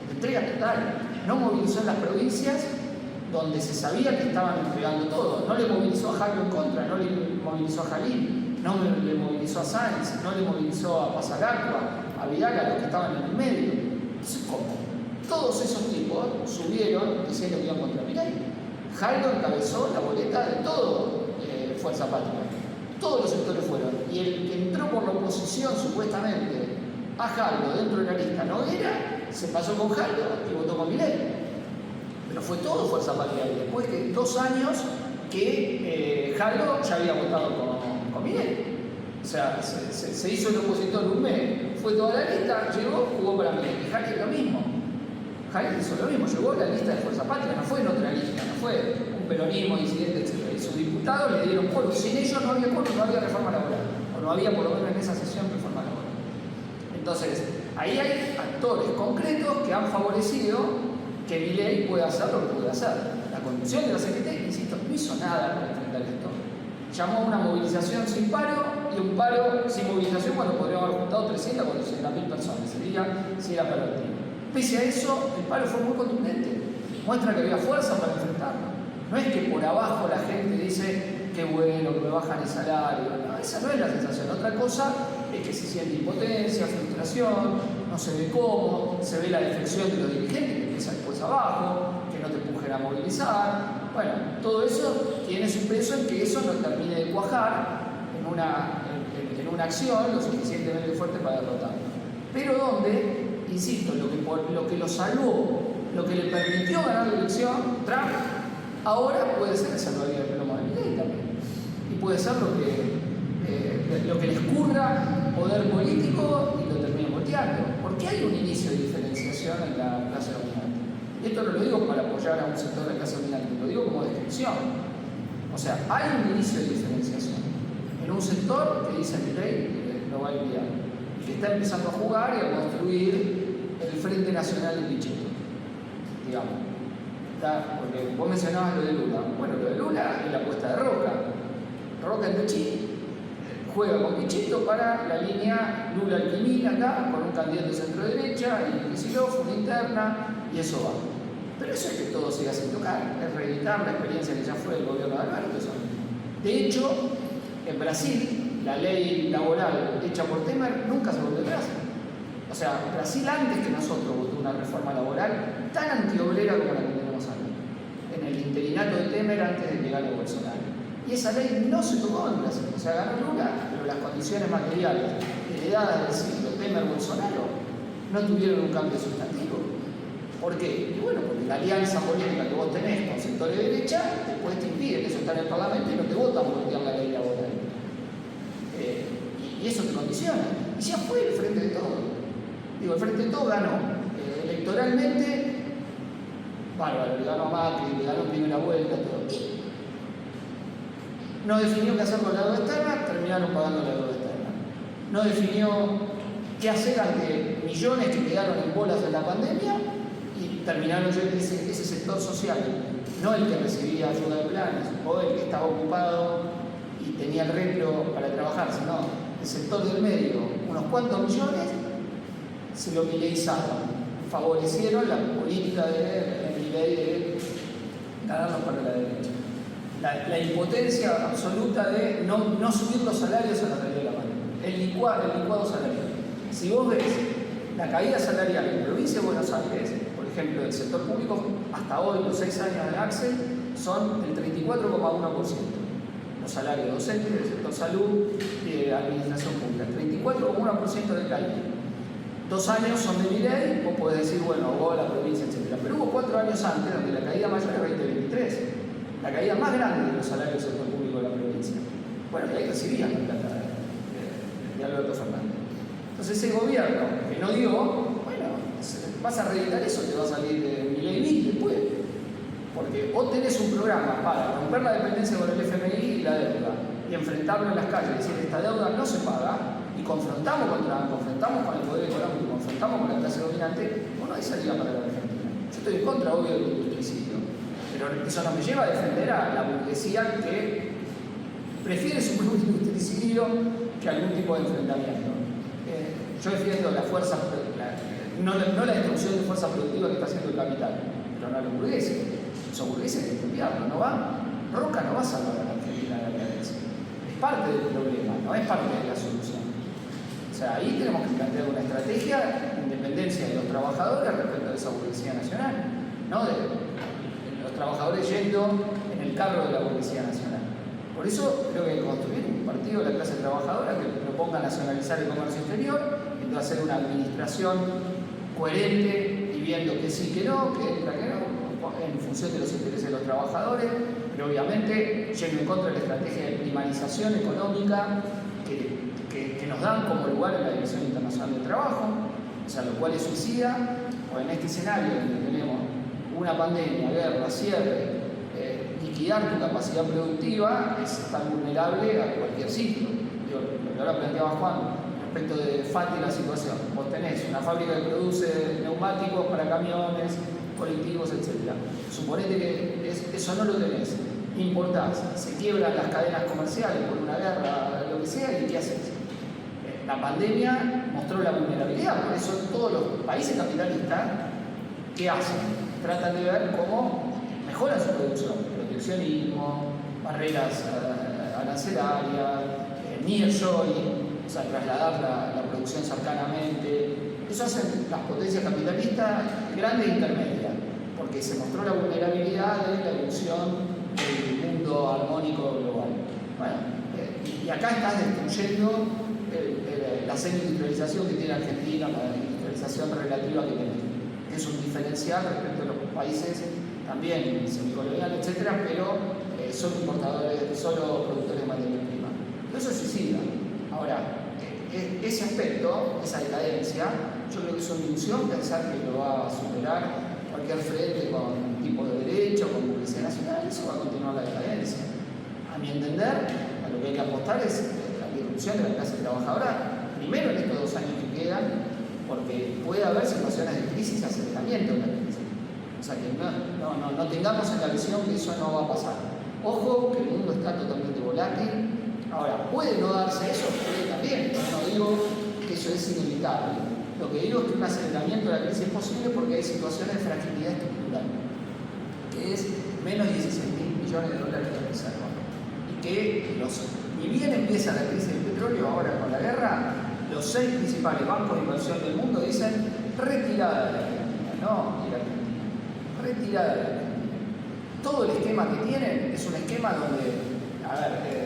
De entrega total. No movilizó en las provincias donde se sabía que estaban entregando todo. No le movilizó a Jairo en contra, no le movilizó a Jalín, no le movilizó a Sáenz, no le movilizó a Pasalacqua, a Vidal, a los que estaban en el medio. Entonces, ¿cómo? Todos esos tipos subieron diciendo que iban contra Milei. Jairo encabezó la boleta de todo Fuerza Patria. Todos los sectores fueron. Y el que entró por la oposición, supuestamente, a Jairo dentro de la lista Noguera, se pasó con Jairo y votó con Milei. Pero fue todo Fuerza Patria. Y después de 2 años que Jairo ya había votado con Milei. O sea, se hizo el opositor un mes, fue toda la lista, llegó, jugó para Milei. Y Jairo lo mismo. Jairo hizo lo mismo, llegó a la lista de Fuerza Patria, no fue en otra lista, no fue un peronismo, disidente, etc. Y sus diputados le dieron quórum. Sin ellos no había quórum, no había reforma laboral. O no había, por lo menos en esa sesión, reforma laboral. Entonces, ahí hay actores concretos que han favorecido que Milei pueda hacer lo que puede hacer. La conducción de la CGT, insisto, no hizo nada para enfrentar esto. Llamó a una movilización sin paro y un paro sin movilización cuando podríamos haber juntado 300 o 400.000 personas ese día si era pervertido. Pese a eso, el paro fue muy contundente. Muestra que había fuerza para enfrentarlo. No es que por abajo la gente dice qué bueno que me bajan el salario. No, esa no es la sensación. Otra cosa es que se siente impotencia, frustración, no se ve cómo, se ve la defección de los dirigentes que empiezan después abajo, que no te empujen a movilizar. Bueno, todo eso tiene su peso en que eso no termine de cuajar en una acción lo suficientemente fuerte para derrotarlo. Pero donde, insisto, lo que lo salvó, lo que le permitió ganar la elección, Trump, ahora puede ser el salvavidas del plomo de Milei también. Y puede ser lo que le escurra poder político y lo Y esto no lo digo para apoyar a un sector de clase dominante, lo digo como descripción. O sea, hay un inicio de diferenciación en un sector que dice mi ley lo va a enviar y que está empezando a jugar y a construir el Frente Nacional de Pichetto, digamos. Porque vos mencionabas lo de Lula. Bueno, lo de Lula es la apuesta de Roca. Roca en Techí juega con Pichetto para la línea Lula-Alquimil acá, con un candidato centro-derecha y Kicillof, una interna, y eso va. Pero eso es que todo siga sin tocar, es reeditar la experiencia que ya fue el gobierno de Alberto. De hecho, en Brasil, la ley laboral hecha por Temer nunca se volvió atrás. O sea, Brasil antes que nosotros votó una reforma laboral tan antiobrera como la que tenemos ahora, en el interinato de Temer antes de llegar a Bolsonaro. Y esa ley no se tocó en Brasil, o sea, ganó Lula, pero las condiciones materiales heredadas del ciclo Temer-Bolsonaro no tuvieron un cambio sustantivo. ¿Por qué? Y bueno, porque la alianza política que vos tenés con sectores de derecha después te impide que eso está en el Parlamento y no te votan por voltear la ley laboral. Y eso te condiciona. Y ya fue el Frente de Todos. Digo, el Frente de Todos ganó electoralmente, bárbaro, le ganó a Macri, le ganó en primera vuelta, todo. Y no definió qué hacer con la deuda externa, terminaron pagando la deuda externa. No definió qué hacer ante millones que quedaron en bolas en la pandemia y terminaron ese sector social, no el que recibía ayuda de planes o el que estaba ocupado y tenía el repro para trabajar, sino el sector del medio, unos cuantos millones, se lo mileizaron, favorecieron la política de Milei de ganarlos para la derecha. La impotencia absoluta de no subir los salarios a la realidad de la mano. El licuado salarial. Si vos ves la caída salarial en provincia de Buenos Aires, por ejemplo, del sector público, hasta hoy, los 6 años de Axel, son del 34,1%. Los salarios docentes del sector salud y de administración pública, 34,1% de caída. 2 años son de Milei, vos podés decir, bueno, hubo la provincia, etc. Pero hubo 4 años antes donde la caída mayor era 2023. La caída más grande de los salarios del sector público de la provincia. Bueno, y ahí recibían la plata de Alberto Fernández. Entonces ese gobierno que no dio, bueno, vas a reeditar eso, te va a salir de Milei después. Porque o tenés un programa para romper la dependencia con el FMI y la deuda, y enfrentarlo en las calles, y decir, esta deuda no se paga, y confrontamos con el poder económico, confrontamos con la clase dominante, bueno, ahí salía para la Argentina. Yo estoy en contra, obvio, del industricidio. Pero eso no me lleva a defender a la burguesía que prefiere su propio industricidio que algún tipo de enfrentamiento. Yo defiendo la fuerza, no la destrucción de fuerza productiva que está haciendo el capital, pero no a los burgueses. Esos burgueses hay que cambiarlo, no va. Roca no va a salvar a la Argentina de la carencia. Es parte del problema, no es parte de la solución. O sea, ahí tenemos que plantear una estrategia de independencia de los trabajadores respecto a esa burguesía nacional, no de los trabajadores yendo en el carro de la burguesía nacional. Por eso creo que hay que construir un partido de la clase trabajadora que proponga nacionalizar el comercio exterior, entonces hacer una administración coherente y viendo que sí, que no, que entra, que no, en función de los intereses de los trabajadores, pero obviamente yendo en contra de la estrategia de primarización económica que nos dan como lugar en la Dirección Internacional del Trabajo, o sea, lo cual es suicida, o en este escenario donde tenemos una pandemia, guerra, cierre, liquidar tu capacidad productiva es tan vulnerable a cualquier ciclo. Lo que ahora planteaba Juan respecto de FATI la situación. Vos tenés una fábrica que produce neumáticos para camiones, colectivos, etc. Suponete que eso no lo tenés, importás, se quiebran las cadenas comerciales por una guerra, lo que sea, ¿y qué haces? La pandemia mostró la vulnerabilidad, por eso todos los países capitalistas, ¿qué hacen? Tratan de ver cómo mejoran su producción, proteccionismo, barreras arancelarias, nearshoring, o sea, trasladar la producción cercanamente. Eso hacen las potencias capitalistas grandes e intermedias, porque se mostró la vulnerabilidad de la evolución del mundo armónico global. Bueno, y acá estás destruyendo la semi-industrialización que tiene Argentina, la industrialización relativa que tiene, que es un diferencial respecto a los países también semicoloniales, etcétera, pero son importadores, solo productores de materia prima. Eso es suicida. Ahora, ese aspecto, esa decadencia, yo creo que es una ilusión pensar que lo va a superar cualquier frente con tipo de derecho, con publicidad nacional, eso va a continuar la decadencia. A mi entender, a lo que hay que apostar es la disrupción de la clase trabajadora, primero en estos 2 años que quedan, porque puede haber situaciones de crisis y aceleramiento de la crisis. O sea, que no tengamos en la visión que eso no va a pasar. Ojo, que el mundo está totalmente volátil. Ahora, ¿puede no darse eso? Puede también. No digo que eso es inevitable. Lo que digo es que un aceleramiento de la crisis es posible porque hay situaciones de fragilidad estructural, que es menos 16.000 millones de dólares de reserva. Y que ni bien empieza la crisis del petróleo, ahora con la guerra, los 6 principales bancos de inversión del mundo dicen retirada de la Argentina, no ir a Argentina, retirada de la Argentina. Todo el esquema que tienen es un esquema donde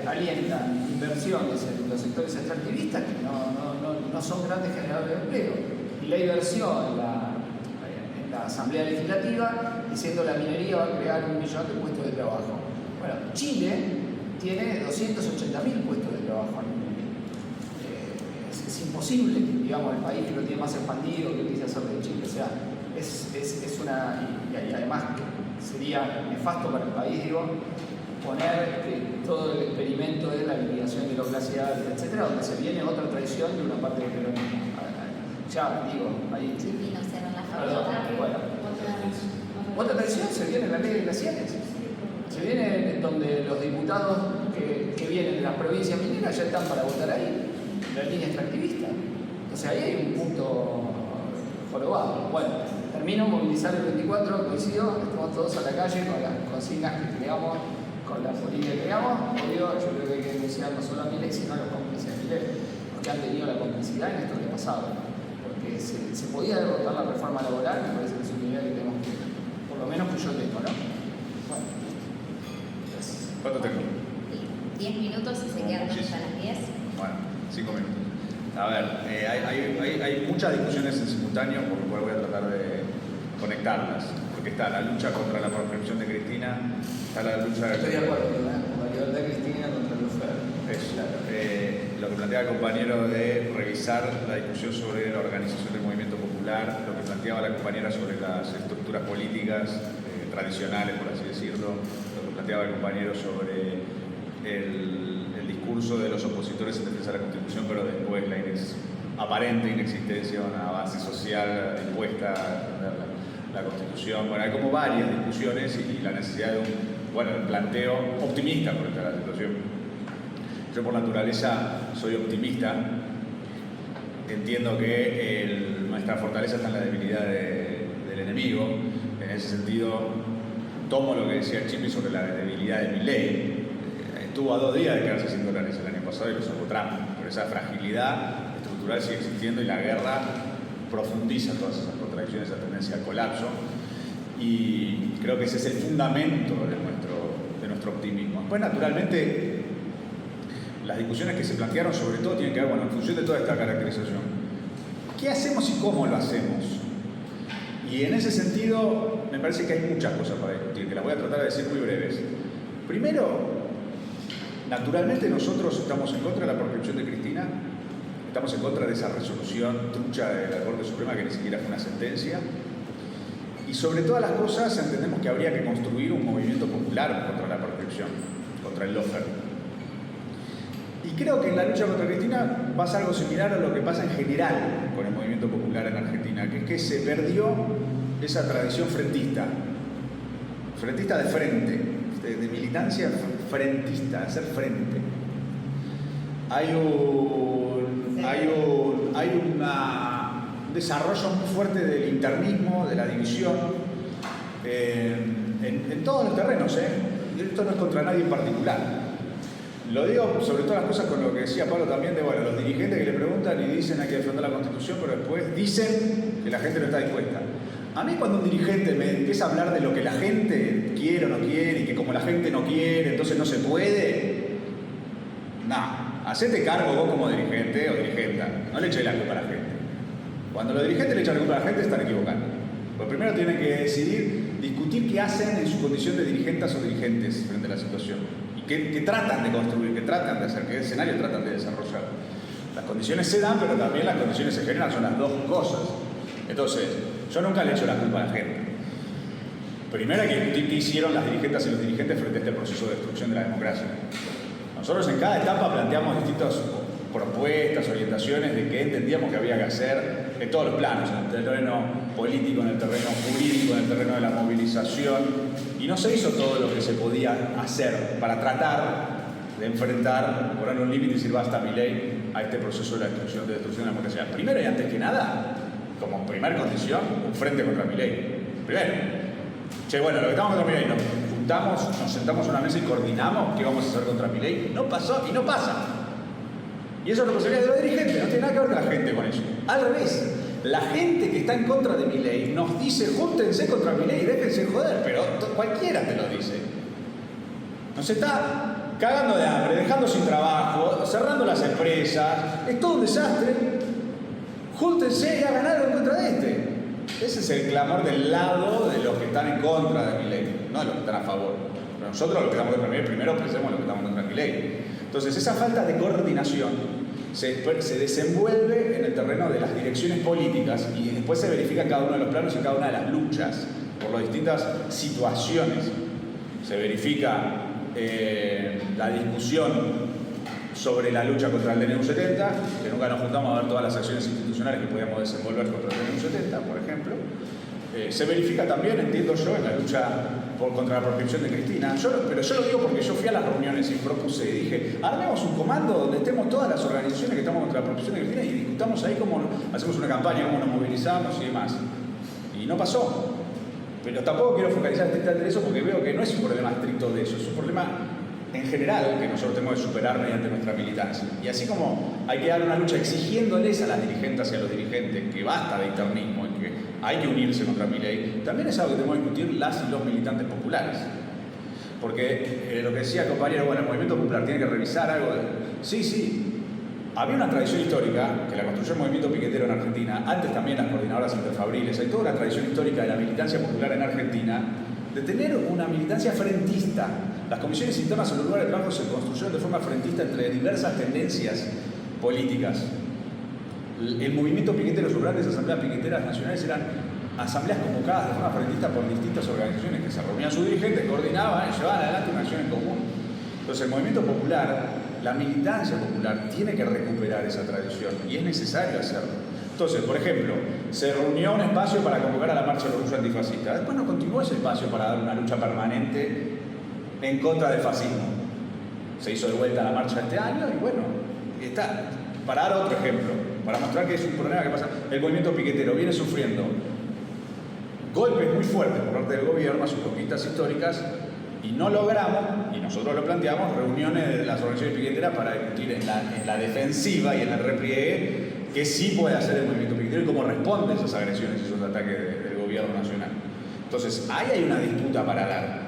alientan inversiones en los sectores extractivistas que no son grandes generadores de empleo. Y la inversión en la Asamblea Legislativa diciendo la minería va a crear 1 millón de puestos de trabajo. Bueno, Chile tiene 280.000 puestos de trabajo en minería. Es imposible, digamos, el país que lo tiene más expandido, que quise hacer de Chile. O sea, es una... Y además sería nefasto para el país, digo, poner que todo el experimento de la liquidación de los glaciares, etcétera, donde se viene otra traición de una parte del peronismo. Ya, digo, ahí... Sí, no cerran la Perdón, fábrica. bueno. Otra traición se viene en la ley de glaciares. Se viene donde los diputados que vienen de las provincias mineras ya están para votar ahí, en la línea extractivista. Entonces ahí hay un punto jorobado. Bueno, termino movilizar el 24, coincido, estamos todos a la calle con las consignas que creamos, con la política que creamos. Obvio, yo creo que hay que denunciar no solo a Milei, sino a los cómplices de Milei, los que han tenido la complicidad en esto que ha pasado. Porque se podía derrotar la reforma laboral, me parece que es un nivel que tenemos que, por lo menos que yo tengo, ¿no? Bueno, gracias. ¿Cuánto tengo? 10 minutos y se quedan hasta las 10. Bueno, 5 minutos. A ver, hay muchas discusiones en simultáneo, por lo cual voy a tratar de conectarlas. Porque está la lucha contra la proscripción de Cristina, está la lucha... Estoy de acuerdo, con la libertad de Cristina contra el Lufer. Eso. Lo que planteaba el compañero de revisar la discusión sobre la organización del movimiento popular, lo que planteaba la compañera sobre las estructuras políticas tradicionales, por así decirlo, lo que planteaba el compañero sobre el discurso de los opositores en defensa de la Constitución, pero después la aparente inexistencia de una base social impuesta a defender la Constitución. Bueno, hay como varias discusiones y la necesidad de un planteo optimista frente a la situación. Yo por naturaleza soy optimista, entiendo que nuestra fortaleza está en la debilidad del enemigo. En ese sentido, tomo lo que decía Chipi sobre la debilidad de Milei. Estuvo a 2 días de quedarse sin dólares el año pasado y lo sacó Trump, pero esa fragilidad estructural sigue existiendo y la guerra profundiza todas esas contradicciones, esa tendencia al colapso, y creo que ese es el fundamento de nuestro optimismo. Después, naturalmente, las discusiones que se plantearon sobre todo tienen que ver, en función de toda esta caracterización. ¿Qué hacemos y cómo lo hacemos? Y en ese sentido, me parece que hay muchas cosas para discutir, que las voy a tratar de decir muy breves. Primero, naturalmente nosotros estamos en contra de la proscripción de Cristina, estamos en contra de esa resolución trucha de la Corte Suprema que ni siquiera fue una sentencia, y sobre todas las cosas entendemos que habría que construir un movimiento popular contra la proscripción, contra el lawfare. Y creo que en la lucha contra Cristina pasa algo similar a lo que pasa en general con el movimiento popular en Argentina, que es que se perdió esa tradición frentista de frente, de militancia frentista, de hacer frente. Hay un desarrollo muy fuerte del internismo, de la división, en todos los terrenos, y esto no es contra nadie en particular. Lo digo sobre todas las cosas con lo que decía Pablo también de, los dirigentes que le preguntan y dicen hay que defender la Constitución, pero después dicen que la gente no está dispuesta. A mí cuando un dirigente me empieza a hablar de lo que la gente quiere o no quiere, y que como la gente no quiere, entonces no se puede, hacete cargo vos como dirigente o dirigenta, no le eches la culpa a la gente. Cuando los dirigentes le echan la culpa a la gente están equivocando. Pues primero tienen que discutir qué hacen en su condición de dirigentes o dirigentes frente a la situación. Que tratan de construir, que tratan de hacer, qué escenario tratan de desarrollar. Las condiciones se dan, pero también las condiciones se generan, son las dos cosas. Entonces, yo nunca le echo la culpa a la gente. Primero hay que discutir qué hicieron las dirigentes y los dirigentes frente a este proceso de destrucción de la democracia. Nosotros en cada etapa planteamos distintas propuestas, orientaciones de qué entendíamos que había que hacer en todos los planos, en el terreno político, en el terreno jurídico, en el terreno de la movilización, y no se hizo todo lo que se podía hacer para tratar de enfrentar, poner un límite y decir basta Milei a este proceso de destrucción de la democracia. Primero y antes que nada, como primera condición, un frente contra Milei. Primero, che, bueno, lo que estamos contra Milei, nos juntamos, nos sentamos en una mesa y coordinamos qué vamos a hacer contra Milei. No pasó y no pasa. Y eso es responsabilidad de los dirigentes, no tiene nada que ver con la gente con eso. Al revés, la gente que está en contra de Milei nos dice júntense contra Milei y déjense joder, pero cualquiera te lo dice. Nos está cagando de hambre, dejando sin trabajo, cerrando las empresas, es todo un desastre. Júntense y hagan algo en contra de este. Ese es el clamor del lado de los que están en contra de Milei, no de los que están a favor. Pero nosotros los que estamos contra Milei, primero pensemos los que estamos contra Milei. Entonces esa falta de coordinación se desenvuelve en el terreno de las direcciones políticas y después se verifica en cada uno de los planos y en cada una de las luchas por las distintas situaciones. Se verifica la discusión sobre la lucha contra el DNU 70, que nunca nos juntamos a ver todas las acciones institucionales que podíamos desenvolver contra el DNU 70, por ejemplo. Se verifica también, entiendo yo, en la lucha contra la proscripción de Cristina. Pero yo lo digo porque yo fui a las reuniones y propuse, y dije, armemos un comando donde estemos todas las organizaciones que estamos contra la proscripción de Cristina y discutamos ahí cómo hacemos una campaña, cómo nos movilizamos y demás. Y no pasó. Pero tampoco quiero focalizar estrictamente en eso porque veo que no es un problema estricto de eso, es un problema en general que nosotros tenemos que superar mediante nuestra militancia. Y así como hay que dar una lucha exigiéndoles a las dirigentes y a los dirigentes que basta de internismo y que hay que unirse contra Milei, también es algo que tenemos que discutir las y los militantes populares. Porque lo que decía el compañero, bueno, el movimiento popular tiene que revisar algo. Sí. Había una tradición histórica que la construyó el movimiento piquetero en Argentina, antes también las coordinadoras interfabriles, hay toda una tradición histórica de la militancia popular en Argentina, de tener una militancia frentista. Las comisiones internas en los lugares de trabajo se construyeron de forma frentista entre diversas tendencias políticas. El movimiento piquetero, sus grandes asambleas piqueteras nacionales eran asambleas convocadas de forma frentista por distintas organizaciones que se reunían sus dirigentes, coordinaban y llevaban adelante una acción en común. Entonces el movimiento popular, la militancia popular, tiene que recuperar esa tradición y es necesario hacerlo. Entonces, por ejemplo, se reunió un espacio para convocar a la marcha del orgullo antifascista. Después no continuó ese espacio para dar una lucha permanente en contra del fascismo. Se hizo de vuelta la marcha este año y bueno, está. Para dar otro ejemplo, para mostrar que es un problema que pasa, el movimiento piquetero viene sufriendo golpes muy fuertes por parte del gobierno a sus conquistas históricas y no logramos, y nosotros lo planteamos, reuniones de las organizaciones piqueteras para discutir en la defensiva y en el repliegue qué sí puede hacer el movimiento piquetero y cómo responde a esas agresiones y esos ataques del gobierno nacional. Entonces, ahí hay una disputa para dar.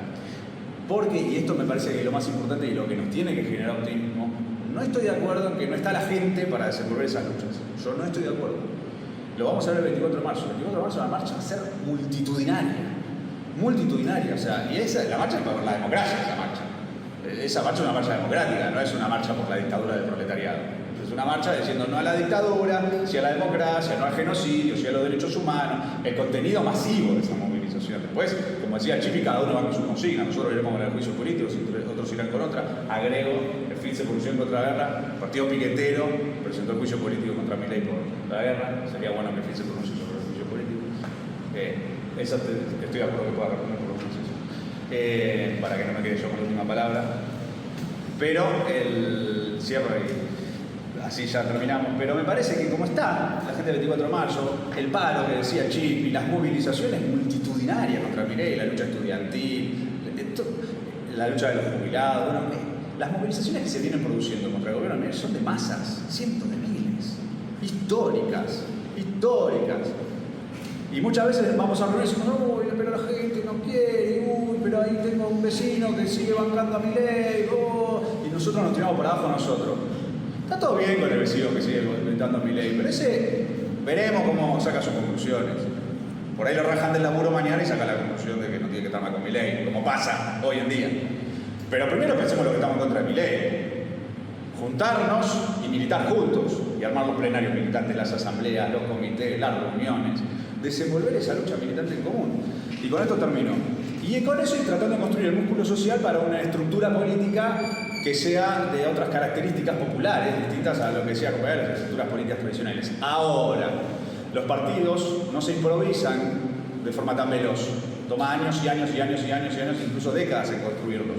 Porque, y esto me parece que es lo más importante y lo que nos tiene que generar optimismo, no estoy de acuerdo en que no está la gente para desenvolver esas luchas. Yo no estoy de acuerdo. Lo vamos a ver el 24 de marzo. El 24 de marzo la marcha va a ser multitudinaria. O sea, y la marcha es por la democracia, esa marcha. Esa marcha es una marcha democrática, no es una marcha por la dictadura del proletariado. Es una marcha diciendo no a la dictadura, sí a la democracia, no al genocidio, sí a los derechos humanos, el contenido masivo de esa movilización. Después, como decía Chipi, cada uno va con su consigna. Nosotros iremos con el juicio político, otros irán con otra. Agrego, el fin se pronunció en contra la guerra, el partido piquetero presentó el juicio político contra Milei por la guerra. Sería bueno que el fin se pronuncie sobre el juicio político. Eso estoy de acuerdo que pueda responder por lo menos eso. Para que no me quede yo con la última palabra. Pero el cierre así ya terminamos, pero me parece que como está la gente del 24 de marzo, el paro que decía Chipi, las movilizaciones multitudinarias contra Milei, la lucha estudiantil, la lucha de los jubilados, bueno, las movilizaciones que se vienen produciendo contra el gobierno de Milei son de masas, cientos de miles, históricas. Y muchas veces vamos a reuniones y decimos, uy, pero la gente no quiere, uy, pero ahí tengo un vecino que sigue bancando a Milei, y nosotros nos tiramos para abajo nosotros. Está todo bien con el vecino que sigue inventando a Milei, pero ese veremos cómo saca sus conclusiones. Por ahí lo rajan del laburo mañana y saca la conclusión de que no tiene que estar más con Milei, como pasa hoy en día. Pero primero pensemos lo que estamos en contra de Milei. Juntarnos y militar juntos, y armar los plenarios militantes, las asambleas, los comités, las reuniones, desenvolver esa lucha militante en común. Y con esto termino. Y con eso ir tratando de construir el músculo social para una estructura política que sea de otras características populares, distintas a lo que decía compañero de las estructuras políticas tradicionales. Ahora, los partidos no se improvisan de forma tan veloz. Toma años y años y años y años y años, incluso décadas en construirlos.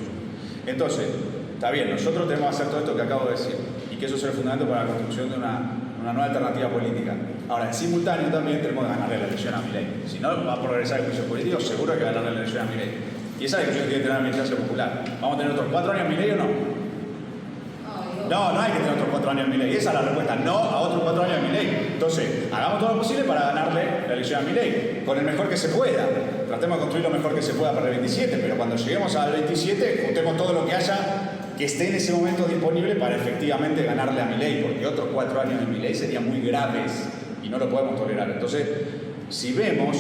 Entonces, está bien, nosotros tenemos que hacer todo esto que acabo de decir y que eso sea el fundamento para la construcción de una nueva alternativa política. Ahora, en simultáneo también tenemos que ganarle la elección a Milei. Si no va a progresar el juicio político, seguro que ganarle la elección a Milei. Y esa discusión tiene que tener la militancia popular. ¿Vamos a tener otros 4 años Milei o no? No hay que tener otros 4 años Milei. Esa es la respuesta, no a otros 4 años Milei. Entonces, hagamos todo lo posible para ganarle la elección a Milei, con el mejor que se pueda. Tratemos de construir lo mejor que se pueda para el 27, pero cuando lleguemos al 27, juntemos todo lo que haya que esté en ese momento disponible para efectivamente ganarle a Milei, porque otros 4 años de Milei serían muy graves y no lo podemos tolerar. Entonces, si vemos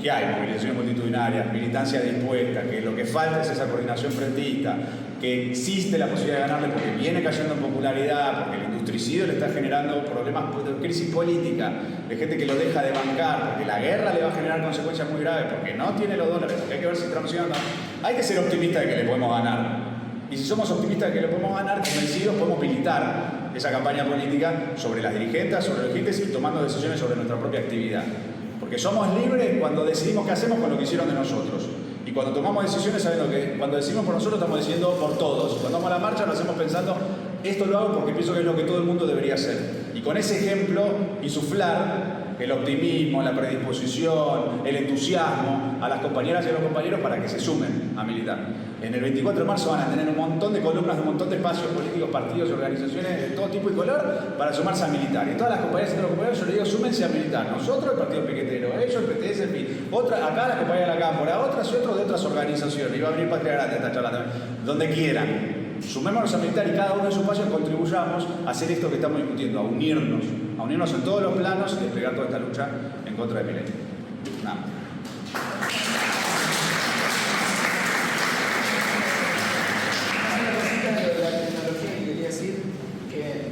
que hay movilizaciones multitudinarias, militancia dispuesta, que lo que falta es esa coordinación frentista, que existe la posibilidad de ganarle porque viene cayendo en popularidad, porque el industricidio le está generando problemas de crisis política, de gente que lo deja de bancar, porque la guerra le va a generar consecuencias muy graves, porque no tiene los dólares, porque hay que ver si transiciona. Hay que ser optimista de que le podemos ganar. Y si somos optimistas de que le podemos ganar, convencidos, podemos militar esa campaña política sobre las dirigentes, sobre los dirigentes y tomando decisiones sobre nuestra propia actividad. Porque somos libres cuando decidimos qué hacemos con lo que hicieron de nosotros. Y cuando tomamos decisiones sabiendo que cuando decidimos por nosotros estamos decidiendo por todos. Cuando vamos a la marcha lo hacemos pensando, esto lo hago porque pienso que es lo que todo el mundo debería hacer. Y con ese ejemplo insuflar el optimismo, la predisposición, el entusiasmo a las compañeras y a los compañeros para que se sumen a militar. En el 24 de marzo van a tener un montón de columnas, un montón de espacios políticos, partidos y organizaciones de todo tipo y color para sumarse a militar. Y todas las compañeras y todos los compañeros, yo les digo, súmense a militar. Nosotros, el Partido Piquetero, ellos, el PTS, el PI, acá las compañeras de la Cámpora, otras y otros de otras organizaciones. Y va a venir Patria Grande a esta charla también. Donde quieran. Sumémonos a militar y cada uno de sus espacios contribuyamos a hacer esto que estamos discutiendo, a unirnos en todos los planos y desplegar toda esta lucha en contra de Milei. Nada.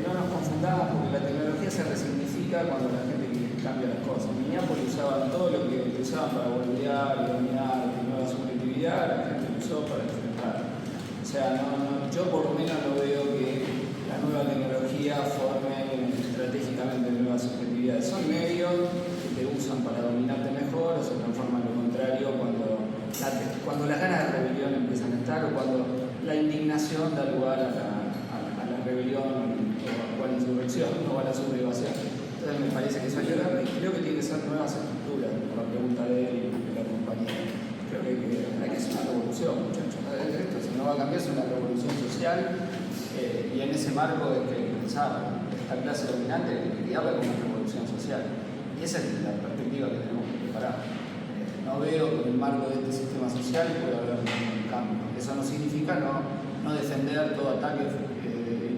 No nos confundamos porque la tecnología se resignifica cuando la gente cambia las cosas. En Minneapolis usaban todo lo que usaban para voltear y dominar, y nueva subjetividad, la gente lo usó para enfrentar. O sea, yo por lo menos no veo que la nueva tecnología forme estratégicamente nuevas subjetividades. Son medios que te usan para dominarte mejor o se transforman en lo contrario cuando las ganas de rebelión empiezan a estar o cuando la indignación da lugar a la rebelión o a la insurrección o a la sublevación. Entonces me parece que eso ayuda y creo que tiene que ser nuevas estructuras, por la pregunta de él y de la compañía. Creo que hay que hacer una revolución, muchachos. Esto si no va a cambiar es una revolución social y en ese marco de que pensar esta clase dominante que habla como una revolución social. Y esa es la perspectiva que tenemos que preparar. No veo que en el marco de este sistema social pueda haber un cambio. Eso no significa no defender todo ataque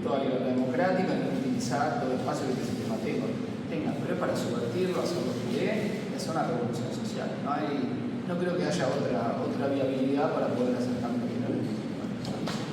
toda libertad democrática, ni utilizar todo el espacio que el sistema tenga, pero es para subvertirlo, hacerlo que y hacer una revolución social. No creo que haya otra viabilidad para poder hacer cambios.